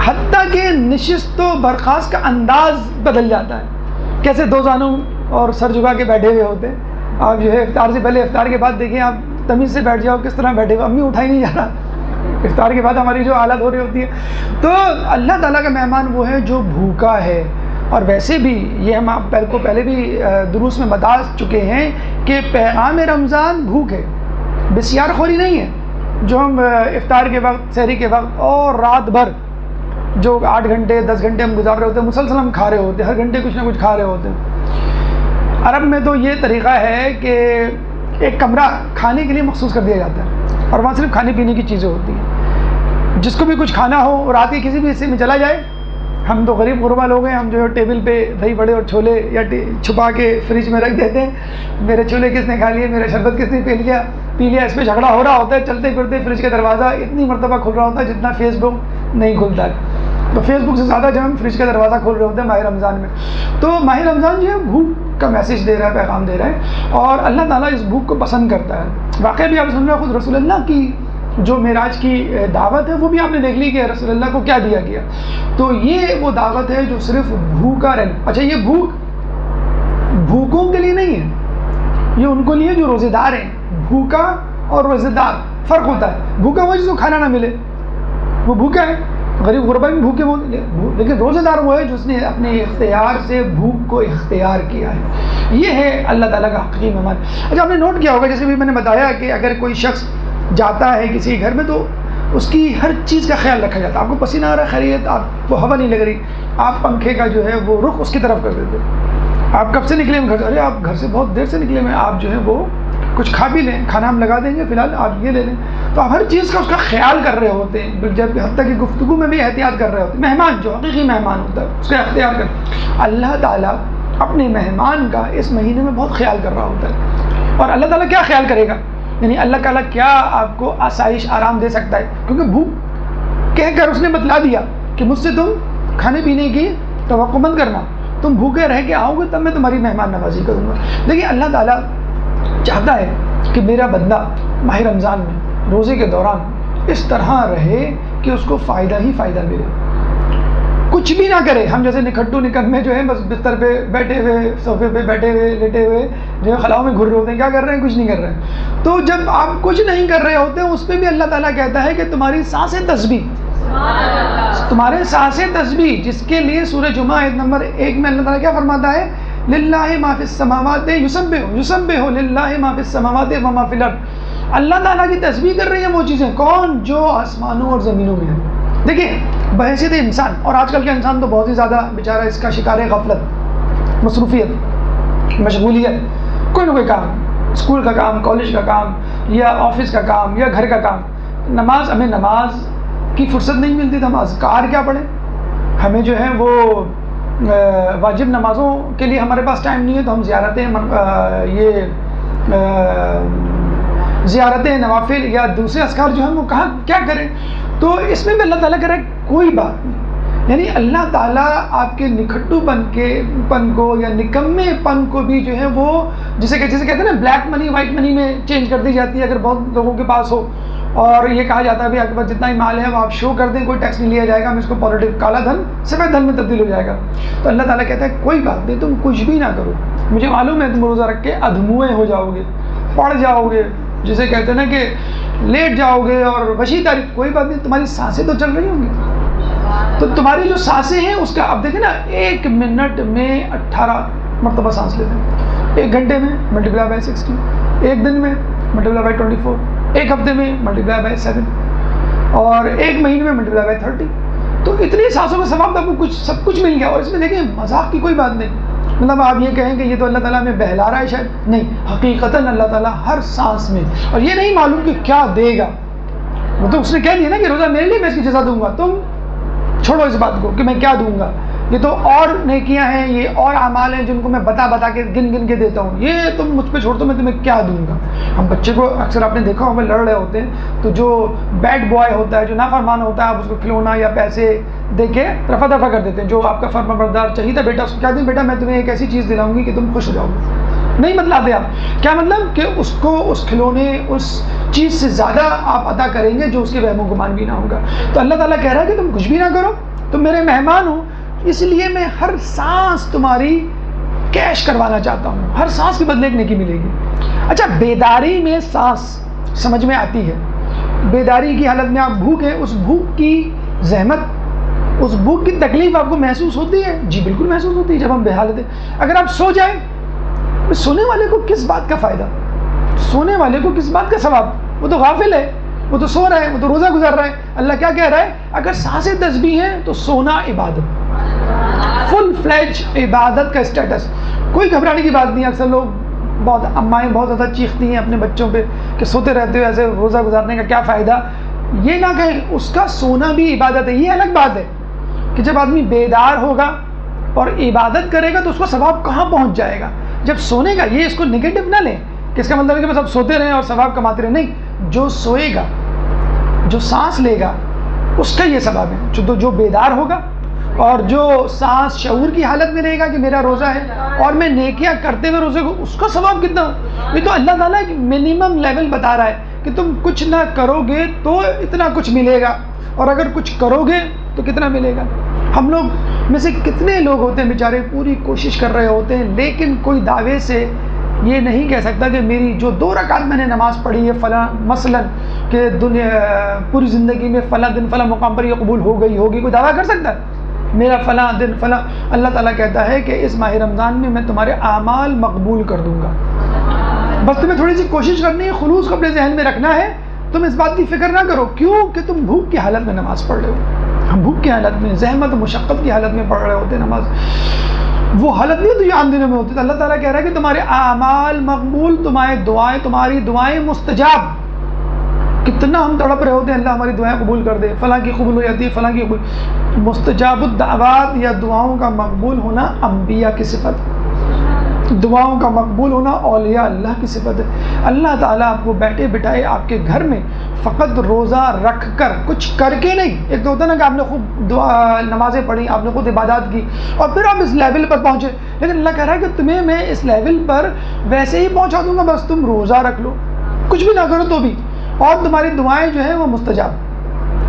حتیٰ کہ نشست و برخاست کا انداز بدل جاتا ہے. کیسے دو زانوں اور سر جھکا کے بیٹھے ہوئے ہوتے ہیں. آپ جو ہے افطار سے پہلے افطار کے بعد دیکھیں آپ تمیز سے بیٹھ جاؤ کس طرح بیٹھے ہوئے. امی اٹھائی نہیں جا رہا افطار کے بعد ہماری جو حالت ہو رہی ہوتی ہے. تو اللہ تعالیٰ کا مہمان وہ ہے جو بھوکا ہے. اور ویسے بھی یہ ہم آپ کو پہلے بھی دروس میں بتا چکے ہیں کہ پیغام رمضان بھوک ہے، بسیار خوری نہیں ہے. جو ہم افطار کے وقت، سحری کے وقت اور رات بھر جو 8 گھنٹے 10 گھنٹے ہم گزار رہے ہوتے ہیں، مسلسل ہم کھا رہے ہوتے ہیں، ہر گھنٹے کچھ نہ کچھ کھا رہے ہوتے ہیں. عرب میں تو یہ طریقہ ہے کہ ایک کمرہ کھانے کے لیے مخصوص کر دیا جاتا ہے، اور وہاں صرف کھانے پینے کی چیزیں ہوتی ہیں. جس کو بھی کچھ کھانا ہو رات کے کسی بھی حصے میں چلا جائے. ہم تو غریب غربا لوگ ہیں، ہم جو ہے ٹیبل پہ دہی بڑے اور چھولے یا چھپا کے فریج میں رکھ دیتے ہیں. میرے چھولے کس نے کھا لیے، میرا شربت کس نے پی لیا. اس پہ جھگڑا ہو رہا ہوتا ہے. چلتے پھرتے فریج کا دروازہ اتنی مرتبہ کھل رہا ہوتا ہے جتنا فیس بک نہیں کھلتا ہے. تو فیس بک سے زیادہ جو ہم فریج کا دروازہ کھول رہے ہوتے ہیں ماہ رمضان میں. تو ماہ رمضان جو ہے بھوک کا میسیج دے رہا ہے، پیغام دے رہا ہے، اور اللہ تعالیٰ اس بھوک کو پسند کرتا ہے. واقعی بھی آپ سن رہے ہیں، خود رسول اللہ کی جو معراج کی دعوت ہے وہ بھی آپ نے دیکھ لی کہ رسول اللہ کو کیا دیا گیا. تو یہ وہ دعوت ہے جو صرف بھوکا رہنا. اچھا یہ بھوک بھوکوں کے لیے نہیں ہے، یہ ان کو لیے جو روزے دار ہیں. بھوکا اور روزے دار فرق ہوتا ہے. بھوکا وہ جس کو کھانا نہ ملے وہ بھوکا ہے، غریب غربا بھی بھوکے وہ، لیکن روزے دار وہ ہے جس نے اپنے اختیار سے بھوک کو اختیار کیا ہے. یہ ہے اللہ تعالیٰ کا حقیقی مہمان. اچھا آپ نے نوٹ کیا ہوگا جیسے بھی میں نے بتایا کہ اگر کوئی شخص جاتا ہے کسی گھر میں تو اس کی ہر چیز کا خیال رکھا جاتا ہے. آپ کو پسینہ آ رہا ہے، خیریت، آپ کو ہوا نہیں لگ رہی، آپ پنکھے کا جو ہے وہ رخ اس کی طرف کر دیتے. آپ کب سے نکلے ہیں گھر سے؟ ارے آپ گھر سے بہت دیر سے نکلے ہیں. آپ جو ہے وہ کچھ کھا بھی لیں، کھانا ہم لگا دیں گے، فی الحال آپ یہ لے لیں. تو آپ ہر چیز کا اس کا خیال کر رہے ہوتے ہیں، جب حتیٰ کہ گفتگو میں بھی احتیاط کر رہے ہوتے ہیں. مہمان جو حقیقی مہمان ہوتا ہے اس کا اختیار کر. اللہ تعالیٰ اپنے مہمان کا اس مہینے میں بہت خیال کر رہا ہوتا ہے. اور اللہ تعالیٰ کیا خیال کرے گا؟ یعنی اللہ تعالیٰ کیا آپ کو آسائش آرام دے سکتا ہے؟ کیونکہ بھوک کہہ کر اس نے بتلا دیا کہ مجھ سے تم کھانے پینے کی توقع مت کرنا، تم بھوکے رہ کے آؤ گے تب میں تمہاری مہمان نوازی کروں گا. دیکھیے اللہ تعالیٰ چاہتا ہے کہ میرا بندہ ماہ رمضان میں روزے کے دوران اس طرح رہے کہ اس کو فائدہ ہی فائدہ ملے، کچھ بھی نہ کرے. ہم جیسے نکھٹو نکمے جو ہیں بس بستر پہ بیٹھے ہوئے، صوفے پہ بیٹھے ہوئے، لیٹے ہوئے جو ہے خلاؤں میں گھر رہے ہوتے ہیں، کیا کر رہے ہیں؟ کچھ نہیں کر رہے ہیں. تو جب آپ کچھ نہیں کر رہے ہوتے ہیں اس پہ بھی اللہ تعالیٰ کہتا ہے کہ تمہاری سانسیں تسبیح، تمہارے سانسیں تسبیح، جس کے لیے سورہ جمعہ آیت نمبر 1 میں اللہ تعالیٰ کیا فرماتا ہے؟ للہ ما فی السماوات یسبح للہ ما فی السماوات و ما فی الارض. اللہ تعالیٰ کی تسبیح کر رہی ہیں وہ چیزیں کون؟ جو آسمانوں اور زمینوں میں ہیں. دیکھیں بحیثیت انسان، اور آج کل کے انسان تو بہت ہی زیادہ بیچارہ اس کا شکار ہے، غفلت، مصروفیت، مشغولیت، کوئی نہ کوئی کام، اسکول کا کام، کالج کا کام، یا آفس کا کام، یا گھر کا کام. ہمیں نماز کی فرصت نہیں ملتی تو ہم اذکار کیا پڑھیں؟ ہمیں جو ہے وہ واجب نمازوں کے لیے ہمارے پاس ٹائم نہیں ہے تو ہم زیارتیں نوافل یا دوسرے اذکار جو ہیں وہ کہاں کیا کریں؟ تو اس میں بھی اللہ تعالیٰ کرے کوئی بات نہیں. یعنی اللہ تعالیٰ آپ کے نکھٹو پن کو یا نکمے پن کو بھی جو ہے وہ جسے کہتے ہیں نا بلیک منی وائٹ منی میں چینج کر دی جاتی ہے اگر بہت لوگوں کے پاس ہو، اور یہ کہا جاتا ہے بھی آپ کے پاس جتنا ہی مال ہے وہ آپ شو کر دیں، کوئی ٹیکس نہیں لیا جائے گا، ہم اس کو پالیٹک کالا دھن سفید دھن میں تبدیل ہو جائے گا. تو اللہ تعالیٰ کہتا ہے کوئی بات نہیں، تم کچھ بھی نہ کرو، مجھے معلوم ہے تم روزہ رکھ کے ادھموئے ہو جاؤ گے، پڑ جاؤ گے، جسے کہتے ہیں نا کہ لیٹ جاؤ گے اور وسیع تاریخ، کوئی بات نہیں، تمہاری سانسیں تو چل رہی ہوں گی. تو تمہاری جو سانسیں ہیں اس کا اب دیکھیں نا، 1 منٹ میں 18 مرتبہ سانس لیتے ہیں، 1 گھنٹے میں ملٹیپلائی بائی 60، 1 دن میں ملٹیپلائی بائی 24، 1 ہفتے میں ملٹیپلائی بائی 7، اور 1 مہینے میں ملٹیپلائی بائی 30. تو اتنی سانسوں کا ثواب آپ کو سب کچھ مل گیا. اور اس میں دیکھیں مذاق کی کوئی بات نہیں، مطلب آپ یہ کہیں کہ یہ تو اللہ تعالیٰ ہمیں بہلا رہا ہے، شاید نہیں، حقیقتاً اللہ تعالیٰ ہر سانس میں، اور یہ نہیں معلوم کہ کیا دے گا. وہ تو اس نے کہہ دیا نا کہ روزہ میرے لیے، میں اس کی جزا دوں گا. تم چھوڑو اس بات کو کہ میں کیا دوں گا، یہ تو اور نیکیاں ہیں، یہ اور اعمال ہیں جن کو میں بتا کے گن کے دیتا ہوں، یہ تم مجھ پہ چھوڑ دو، میں تمہیں کیا دوں گا. ہم بچے کو اکثر آپ نے دیکھا ہوگا لڑ رہے ہوتے ہیں تو جو بیڈ بوائے ہوتا ہے، جو نافرمان ہوتا ہے، آپ اس کو کھلونا یا پیسے دے کے رفع دفع کر دیتے ہیں. جو آپ کا فرما بردار چاہیے تھا بیٹا، اس کو کہہ دیں بیٹا میں تمہیں ایک ایسی چیز دلاؤں گی کہ تم خوش ہو جاؤ گے. نہیں بتلاتے آپ کیا مطلب کہ اس کو اس کھلونے اس چیز سے زیادہ آپ عطا کریں گے جو اس کے وہم و گمان بھی نہ ہوگا. تو اللہ تعالیٰ کہہ رہا ہے کہ تم کچھ بھی نہ کرو، تم میرے مہمان ہو، اس لیے میں ہر سانس تمہاری کیش کروانا چاہتا ہوں، ہر سانس کے بدلے ایک نیکی ملے گی. اچھا بیداری میں سانس سمجھ میں آتی ہے، بیداری کی حالت میں آپ بھوک ہے، اس بھوک کی زحمت، اس بھوک کی تکلیف آپ کو محسوس ہوتی ہے؟ جی بالکل محسوس ہوتی ہے جب ہم بے حالت ہیں. اگر آپ سو جائیں، سونے والے کو کس بات کا فائدہ، سونے والے کو کس بات کا ثواب؟ وہ تو غافل ہے، وہ تو سو رہا ہے، وہ تو روزہ گزار رہا ہے. اللہ کیا کہہ رہا ہے؟ اگر سانسیں تسبیح ہیں تو سونا عبادت، فل فلیج عبادت کا اسٹیٹس. کوئی گھبرانے کی بات نہیں. اکثر لوگ بہت امائیں بہت زیادہ چیختی ہیں اپنے بچوں پہ کہ سوتے رہتے ہو، ایسے روزہ گزارنے کا کیا فائدہ. یہ نہ کہیں اس کا سونا بھی عبادت ہے. یہ الگ بات ہے کہ جب آدمی بیدار ہوگا اور عبادت کرے گا تو اس کو ثواب کہاں پہنچ جائے گا جب سونے گا. یہ اس کو نگیٹو نہ لیں کہ اس کا مطلب ہے کہ بس اب سوتے رہیں اور ثواب کماتے رہیں. نہیں، جو سوئے گا، جو سانس لے گا، اس کا یہ ثواب ہے. جو بیدار ہوگا اور جو سانس شعور کی حالت میں رہے گا کہ میرا روزہ ہے اور میں نیکیاں کرتے ہوئے روزے کو، اس کا ثواب کتنا. یہ تو اللہ تعالیٰ ایک منیمم لیول بتا رہا ہے کہ تم کچھ نہ کرو گے تو اتنا کچھ ملے گا، اور اگر کچھ کرو گے تو کتنا ملے گا. ہم لوگ میں سے کتنے لوگ ہوتے ہیں بیچارے پوری کوشش کر رہے ہوتے ہیں لیکن کوئی دعوے سے یہ نہیں کہہ سکتا کہ میری جو 2 رکعت میں نے نماز پڑھی ہے فلاں مثلاً کہ پوری زندگی میں فلاں دن فلاں مقام پر یہ قبول ہو گئی ہوگی. کوئی دعویٰ کر سکتا ہے میرا فلاں دن فلاں؟ اللہ تعالیٰ کہتا ہے کہ اس ماہ رمضان میں تمہارے اعمال مقبول کر دوں گا. بس تمہیں تھوڑی سی کوشش کرنی ہے، خلوص کو اپنے ذہن میں رکھنا ہے. تم اس بات کی فکر نہ کرو کیوں کہ تم بھوک کی حالت میں نماز پڑھ رہے ہو. ہم بھوک کی حالت میں، زحمت و مشقت کی حالت میں پڑھ رہے ہوتے ہیں نماز. وہ حالت نہیں تجھے عام دنوں میں ہوتی. تو اللہ تعالیٰ کہہ رہا ہے کہ تمہارے اعمال مقبول، تمہاری دعائیں مستجاب. کتنا ہم تڑپ رہے ہوتے ہیں اللہ ہماری دعائیں قبول کر دے، فلاں کی قبول ہو جاتی ہے، فلاں کی قبول. مستجاب الدعوات یا دعاؤں کا مقبول ہونا انبیاء کی صفت ہے، دعاؤں کا مقبول ہونا اولیاء اللہ کی صفت ہے. اللہ تعالیٰ آپ کو بیٹھے بٹھائے آپ کے گھر میں فقط روزہ رکھ کر، کچھ کر کے نہیں. ایک تو ہوتا ہے نا کہ آپ نے خوب نمازیں پڑھی، آپ نے خود عبادات کی اور پھر آپ اس لیول پر پہنچے، لیکن اللہ کہہ رہا ہے کہ تمہیں میں اس لیول پر ویسے ہی پہنچا دوں گا، بس تم روزہ رکھ لو، کچھ بھی نہ کرو تو بھی، اور تمہاری دعائیں جو ہیں وہ مستجاب.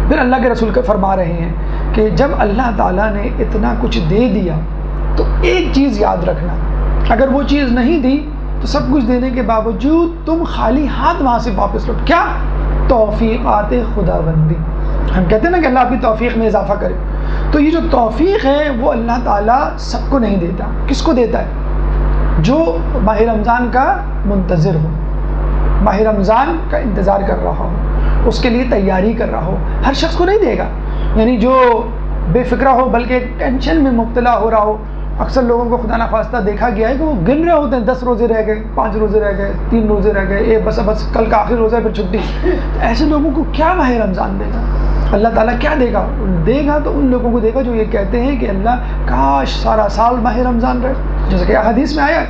پھر اللہ کے رسول فرما رہے ہیں کہ جب اللہ تعالیٰ نے اتنا کچھ دے دیا تو ایک چیز یاد رکھنا، اگر وہ چیز نہیں دی تو سب کچھ دینے کے باوجود تم خالی ہاتھ وہاں سے واپس لوٹ. کیا؟ توفیقات خداوندی. ہم کہتے ہیں نا کہ اللہ آپ کی توفیق میں اضافہ کرے، تو یہ جو توفیق ہے وہ اللہ تعالیٰ سب کو نہیں دیتا. کس کو دیتا ہے؟ جو ماہ رمضان کا منتظر ہو، ماہ رمضان کا انتظار کر رہا ہو، اس کے لیے تیاری کر رہا ہو. ہر شخص کو نہیں دے گا، یعنی جو بے فکرہ ہو بلکہ ٹینشن میں مبتلا ہو رہا ہو. اکثر لوگوں کو خدا نخواستہ دیکھا گیا ہے کہ وہ گن رہے ہوتے ہیں 10 روزے رہ گئے، 5 روزے رہ گئے، 3 روزے رہ گئے، بس کل کا آخری روزہ ہے پھر چھٹی. ایسے لوگوں کو کیا ماہ رمضان دے گا؟ اللہ تعالیٰ کیا دے گا؟ دے گا تو ان لوگوں کو دے گا جو یہ کہتے ہیں کہ اللہ کاش سارا سال ماہ رمضان رہے. جیسے کہ حدیث میں آیا ہے،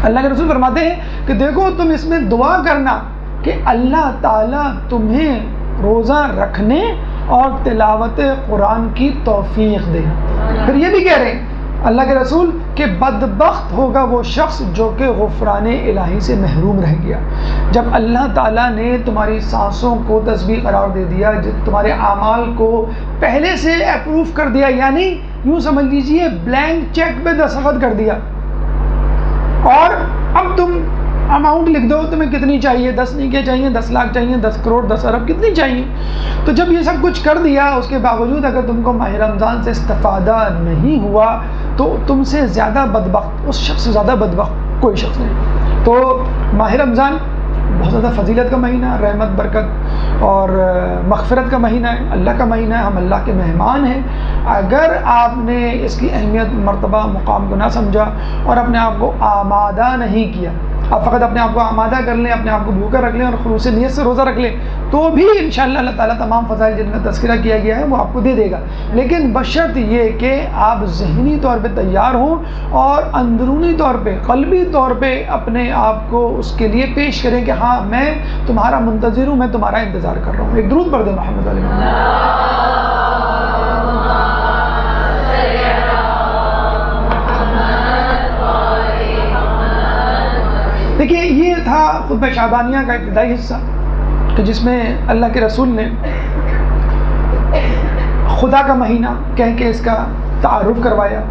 اللہ کے رسول فرماتے ہیں کہ دیکھو تم اس میں دعا کرنا کہ اللہ تعالیٰ تمہیں روزہ رکھنے اور تلاوت قرآن کی توفیق دے. پھر یہ بھی کہہ رہے ہیں اللہ کے رسول کہ بدبخت ہوگا وہ شخص جو کہ غفران الہی سے محروم رہ گیا. جب اللہ تعالیٰ نے تمہاری سانسوں کو تسبیح قرار دے دیا، تمہارے اعمال کو پہلے سے اپروو کر دیا، یعنی یوں سمجھ لیجئے بلینک چیک پہ دستخط کر دیا، اور اب تم اماؤنٹ لکھ دو تمہیں کتنی چاہیے، 10 نہیں کیا چاہیے، 10 لاکھ چاہیے، 10 کروڑ، 10 ارب، کتنی چاہیے. تو جب یہ سب کچھ کر دیا اس کے باوجود اگر تم کو ماہ رمضان سے استفادہ نہیں ہوا تو تم سے زیادہ بدبخت، اس شخص سے زیادہ بدبخت کوئی شخص نہیں. تو ماہ رمضان بہت زیادہ فضیلت کا مہینہ، رحمت، برکت اور مغفرت کا مہینہ ہے، اللہ کا مہینہ ہے، ہم اللہ کے مہمان ہیں. اگر آپ نے اس کی اہمیت، مرتبہ، مقام کو نہ سمجھا اور اپنے آپ کو آمادہ نہیں کیا، آپ فقط اپنے آپ کو آمادہ کر لیں، اپنے آپ کو بھوکا رکھ لیں اور خلوص نیت سے روزہ رکھ لیں، تو بھی انشاءاللہ اللہ تعالیٰ تمام فضائل جن کا تذکرہ کیا گیا ہے وہ آپ کو دے دے گا. لیکن بشرط یہ کہ آپ ذہنی طور پہ تیار ہوں اور اندرونی طور پہ، قلبی طور پہ اپنے آپ کو اس کے لیے پیش کریں کہ ہاں میں تمہارا منتظر ہوں، میں تمہارا انتظار کر رہا ہوں. ایک درود پڑھ دیں محمد علیہ وسلم. دیکھیے یہ تھا خطبہ شعبانیہ کا ابتدائی حصہ کہ جس میں اللہ کے رسول نے خدا کا مہینہ کہہ کے اس کا تعارف کروایا،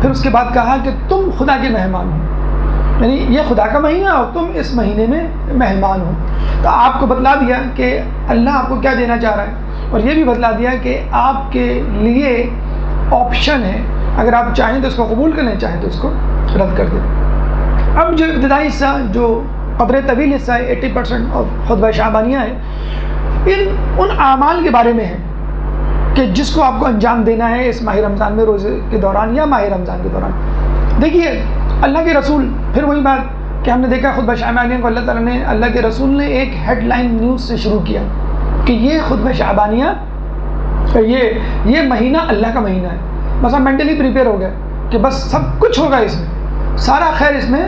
پھر اس کے بعد کہا کہ تم خدا کے مہمان ہو، یعنی یہ خدا کا مہینہ اور تم اس مہینے میں مہمان ہو. تو آپ کو بتلا دیا کہ اللہ آپ کو کیا دینا چاہ رہا ہے، اور یہ بھی بتلا دیا کہ آپ کے لیے آپشن ہے، اگر آپ چاہیں تو اس کو قبول کر لیں، چاہیں تو اس کو رد کر دیں. اب جو ابتدائی حصہ، جو قدر طویل حصہ ہے، 80% اور خطبہ شعبانیہ ہے، ان اعمال کے بارے میں ہے کہ جس کو آپ کو انجام دینا ہے اس ماہ رمضان میں، روزے کے دوران یا ماہ رمضان کے دوران. دیکھیے اللہ کے رسول، پھر وہی بات کہ ہم نے دیکھا خطبہ شعبانیہ کو اللہ کے رسول نے ایک ہیڈ لائن نیوز سے شروع کیا کہ یہ خطبہ شعبانیہ، یہ مہینہ اللہ کا مہینہ ہے. بس ہم مینٹلی پریپیئر ہو گئے کہ بس سب کچھ ہوگا، اس میں سارا خیر اس میں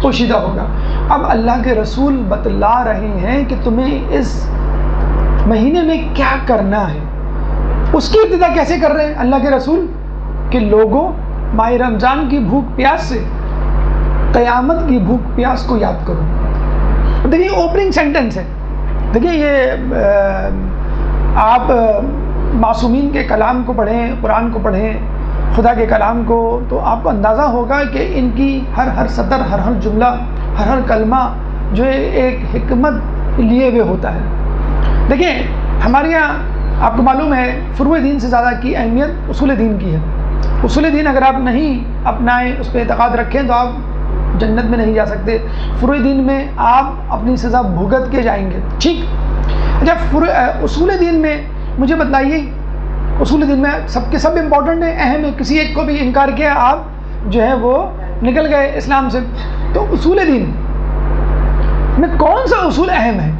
پوشیدہ ہوگا. اب اللہ کے رسول بتلا رہے ہیں کہ تمہیں اس مہینے میں کیا کرنا ہے. اس کی ابتدا کیسے کر رہے ہیں اللہ کے رسول کہ لوگوں ماہ رمضان کی بھوک پیاس سے قیامت کی بھوک پیاس کو یاد کرو. دیکھیے اوپننگ سینٹنس ہے. دیکھیے یہ آپ معصومین کے کلام کو پڑھیں، قرآن کو پڑھیں، خدا کے کلام کو، تو آپ کو اندازہ ہوگا کہ ان کی ہر سطر، ہر جملہ، ہر کلمہ جو ایک حکمت لیے ہوئے ہوتا ہے. دیکھیں ہمارے یہاں آپ کو معلوم ہے فروع دین سے زیادہ کی اہمیت اصول دین کی ہے. اصول دین اگر آپ نہیں اپنائیں، اس پہ اعتقاد رکھیں تو آپ جنت میں نہیں جا سکتے. فروع دین میں آپ اپنی سزا بھگت کے جائیں گے. ٹھیک. اچھا اصول دین میں مجھے بتلائیے، اصول دین میں سب کے سب امپورٹنٹ ہیں، اہم ہے، کسی ایک کو بھی انکار کیا آپ جو ہے وہ نکل گئے اسلام سے. تو اصول دین میں کون سا اصول اہم ہے؟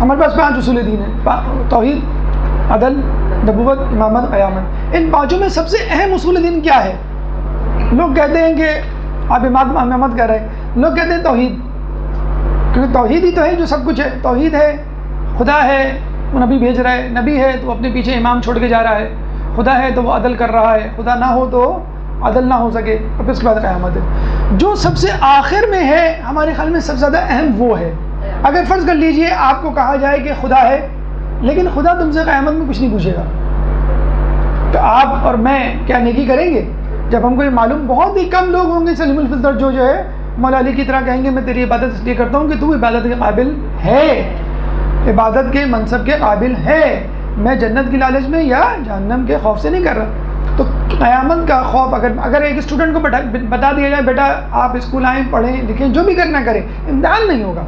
ہمارے پاس 5 اصول دین ہیں: توحید، عدل، نبوت، امامت، قیامت. ان 5 میں سب سے اہم اصول دین کیا ہے؟ لوگ کہتے ہیں کہ آپ امامت کر رہے ہیں، لوگ کہتے ہیں توحید، کیونکہ توحید ہی تو ہے جو سب کچھ ہے. توحید ہے، خدا ہے وہ نبی بھیج رہا ہے، نبی ہے تو اپنے پیچھے امام چھوڑ کے جا رہا ہے، خدا ہے تو وہ عدل کر رہا ہے، خدا نہ ہو تو عدل نہ ہو سکے، اور پھر اس کے بعد قیامت ہے. جو سب سے آخر میں ہے ہمارے خیال میں سب سے زیادہ اہم وہ ہے. اگر فرض کر لیجئے آپ کو کہا جائے کہ خدا ہے، لیکن خدا تم سے قیامت میں کچھ نہیں پوچھے گا، تو آپ اور میں کیا نیکی کریں گے؟ جب ہم کو یہ معلوم، بہت ہی کم لوگ ہوں گے سلیم الفطر جو ہے مولا علی کی طرح کہیں گے میں تیری عبادت اس لیے کرتا ہوں کہ تو عبادت کے قابل ہے، عبادت کے منصب کے قابل ہے، میں جنت کی لالچ میں یا جہنم کے خوف سے نہیں کر رہا. تو قیامت کا خوف اگر ایک اسٹوڈنٹ کو بتا دیا جائے بیٹا آپ اسکول آئیں، پڑھیں لکھیں، جو بھی کرنا کریں، امتحان نہیں ہوگا،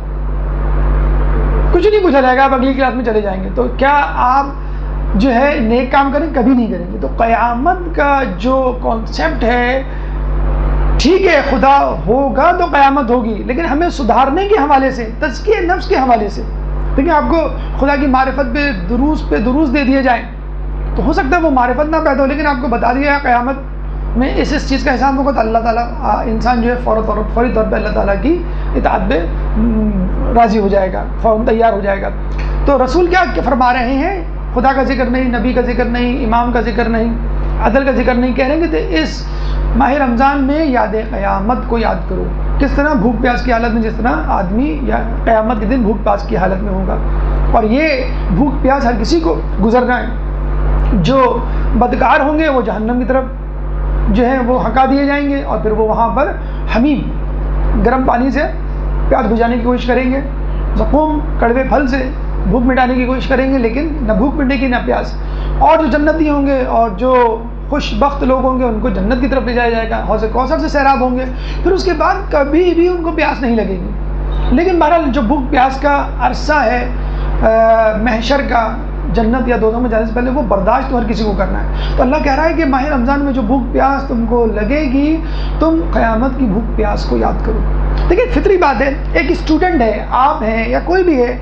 کچھ نہیں پوچھا جائے گا، آپ اگلی کلاس میں چلے جائیں گے، تو کیا آپ جو ہے نیک کام کریں؟ کبھی نہیں کریں گے. تو قیامت کا جو کانسیپٹ ہے، ٹھیک ہے خدا ہوگا تو قیامت ہوگی، لیکن ہمیں سدھارنے کے حوالے سے، تزکیہ نفس کے حوالے سے، دیکھیں آپ کو خدا کی معرفت پہ دروس دے دیے جائیں تو ہو سکتا ہے وہ معرفت نہ پیدا ہو، لیکن آپ کو بتا دیا قیامت میں اس چیز کا احسان ہوگا تو اللہ تعالیٰ انسان جو ہے فوری طور پہ اللہ تعالیٰ کی اطاعت پہ راضی ہو جائے گا، فوراً تیار ہو جائے گا. تو رسول کیا فرما رہے ہیں؟ خدا کا ذکر نہیں، نبی کا ذکر نہیں، امام کا ذکر نہیں، عدل کا ذکر نہیں. کہہ رہے ہیں کہ اس ماہ رمضان میں یاد قیامت کو یاد کرو. کس طرح؟ بھوک پیاس کی حالت میں، جس طرح آدمی یا قیامت کے دن بھوک پیاس کی حالت میں ہوگا. اور یہ بھوک پیاس ہر کسی کو گزرنا ہے. جو بدکار ہوں گے وہ جہنم کی طرف جو ہے وہ ہکا دیے جائیں گے، اور پھر وہ وہاں پر حمیم گرم پانی سے پیاس بجھانے کی کوشش کریں گے، زقوم کڑوے پھل سے بھوک مٹانے کی کوشش کریں گے، لیکن نہ بھوک مٹے گی نہ پیاس. اور جو جنتی ہوں گے اور جو خوش بخت لوگ ہوں گے ان کو جنت کی طرف لے جایا جائے گا، حوض کوثر سے سیراب ہوں گے، پھر اس کے بعد کبھی بھی ان کو پیاس نہیں لگے گی. لیکن بہرحال جو بھوک پیاس کا عرصہ ہے محشر کا، جنت یا دوزخ میں جانے سے پہلے، وہ برداشت تو ہر کسی کو کرنا ہے. تو اللہ کہہ رہا ہے کہ ماہ رمضان میں جو بھوک پیاس تم کو لگے گی، تم قیامت کی بھوک پیاس کو یاد کرو. دیکھیں فطری بات ہے، ایک اسٹوڈنٹ ہے، آپ ہیں یا کوئی بھی ہے،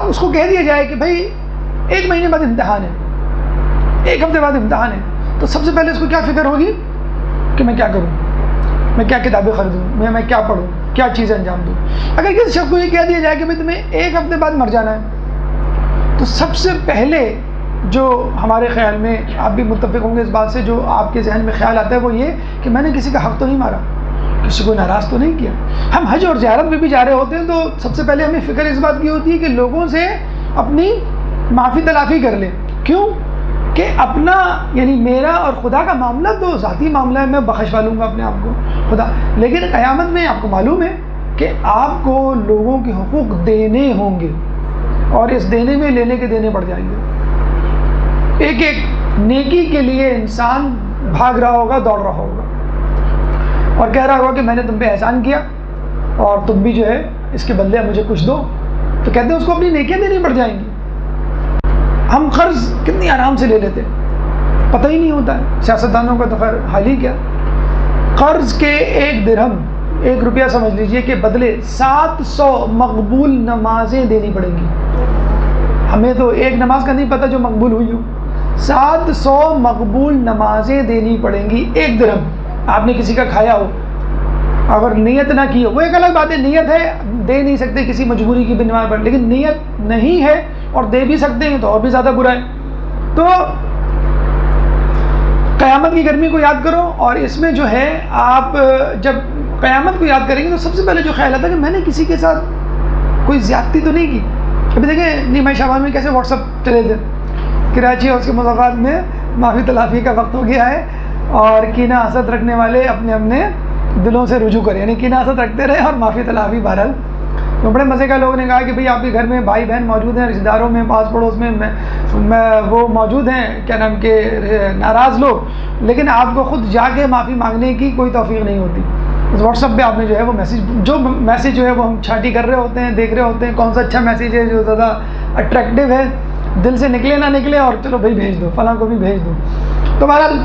اس کو کہہ دیا جائے کہ بھائی 1 مہینے بعد امتحان ہے، 1 ہفتے بعد امتحان ہے، تو سب سے پہلے اس کو کیا فکر ہوگی کہ میں کیا کروں، میں کیا کتابیں خریدوں، میں کیا پڑھوں، کیا چیزیں انجام دوں. اگر کسی شخص کو یہ کہہ دیا جائے کہ بھائی تمہیں 1 ہفتے بعد مر جانا ہے، تو سب سے پہلے جو ہمارے خیال میں، آپ بھی متفق ہوں گے اس بات سے، جو آپ کے ذہن میں خیال آتا ہے وہ یہ کہ میں نے کسی کا حق تو نہیں مارا، کسی کو ناراض تو نہیں کیا. ہم حج اور زیارت میں بھی جا رہے ہوتے ہیں تو سب سے پہلے ہمیں فکر اس بات کی ہوتی ہے کہ لوگوں سے اپنی معافی تلافی کر لیں. کیوں؟ کہ اپنا یعنی میرا اور خدا کا معاملہ تو ذاتی معاملہ ہے، میں بخشوا لوں گا اپنے آپ کو خدا، لیکن قیامت میں آپ کو معلوم ہے کہ آپ کو لوگوں کے حقوق دینے ہوں گے، اور اس دینے میں لینے کے دینے بڑھ جائیں گے. ایک نیکی کے لیے انسان بھاگ رہا ہوگا، دوڑ رہا ہوگا، اور کہہ رہا ہوگا کہ میں نے تم پہ احسان کیا اور تم بھی جو ہے اس کے بدلے مجھے کچھ دو، تو کہتے ہیں اس کو اپنی نیکیاں دینی پڑ جائیں گی. ہم قرض کتنی آرام سے لے لیتے ہیں، پتہ ہی نہیں ہوتا ہے. سیاستدانوں کا تو خیر حال ہی کیا، قرض کے 1 درہم 1 روپیہ سمجھ لیجئے کہ بدلے 700 مقبول نمازیں دینی پڑیں گی. ہمیں تو ایک نماز کا نہیں پتہ جو مقبول ہوئی ہو، 700 مقبول نمازیں دینی پڑیں گی 1 درہم. آپ نے کسی کا کھایا ہو، اگر نیت نہ کی ہو، وہ ایک الگ بات ہے، نیت ہے دے نہیں سکتے کسی مجبوری کی بنیاد پر، لیکن نیت نہیں ہے اور دے بھی سکتے ہیں تو اور بھی زیادہ برا ہے. تو قیامت کی گرمی کو یاد کرو، اور اس میں جو ہے آپ جب قیامت کو یاد کریں گے تو سب سے پہلے جو خیال آتا ہے کہ میں نے کسی کے ساتھ کوئی زیادتی تو نہیں کی. ابھی دیکھیں نیمہ شعبان میں کیسے واٹس ایپ چلے تھے، کراچی اور اس کے مضافات میں معافی تلافی کا وقت ہو گیا ہے، اور کینہ حسد رکھنے والے اپنے اپنے دلوں سے رجوع کریں، یعنی کینہ حسد رکھتے رہے اور معافی تلافی بہرحال. تو بڑے مزے کا لوگوں نے کہا کہ بھئی آپ کے گھر میں بھائی بہن موجود ہیں، رشتہ داروں میں، پاس پڑوس میں وہ موجود ہیں، کیا نام کے ناراض لوگ، لیکن آپ کو خود جا کے معافی مانگنے کی کوئی توفیق نہیں ہوتی. واٹس ایپ پہ آپ نے جو ہے وہ میسیج جو ہے وہ ہم چھانٹی کر رہے ہوتے ہیں، دیکھ رہے ہوتے ہیں کون سا اچھا میسیج ہے جو زیادہ اٹریکٹیو ہے، دل سے نکلے نہ نکلے، اور چلو بھائی بھیج دو، فلاں کو بھی بھیج دو. تو بہرحال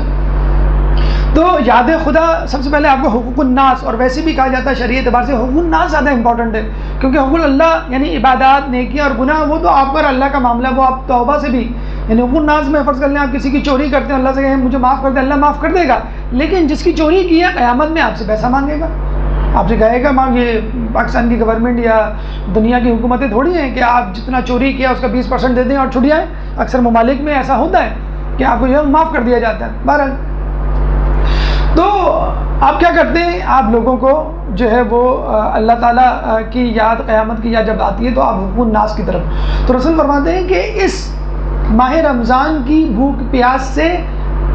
تو یاد خدا سب سے پہلے آپ کو حقوق الناس، اور ویسے بھی کہا جاتا ہے شریعت اعتبار سے حقوق الناس زیادہ امپورٹنٹ ہے، کیونکہ حقوق اللہ یعنی عبادات، نیکیاں اور گناہ وہ تو آپ پر اللہ کا معاملہ، وہ آپ توبہ سے بھی، یعنی حقوق الناس میں فرض کر لیں آپ کسی کی چوری کرتے ہیں، اللہ سے کہیں مجھے معاف کر دیں، اللہ معاف کر دے گا، لیکن جس کی چوری کی ہے قیامت میں آپ سے پیسہ مانگے گا، آپ سے کہے گا ماں یہ پاکستان کی گورنمنٹ یا دنیا کی حکومتیں تھوڑی ہیں کہ آپ جتنا چوری کیا اس کا 20% دے دیں اور چھٹ جائیں. اکثر ممالک میں ایسا ہوتا ہے کہ آپ کو یہ معاف کر دیا جاتا ہے. بہرحال تو آپ کیا کرتے ہیں، آپ لوگوں کو جو ہے وہ اللہ تعالیٰ کی یاد، قیامت کی یاد جب آتی ہے تو آپ حقوق الناس کی طرف. تو رسول فرماتے ہیں کہ اس ماہ رمضان کی بھوک پیاس سے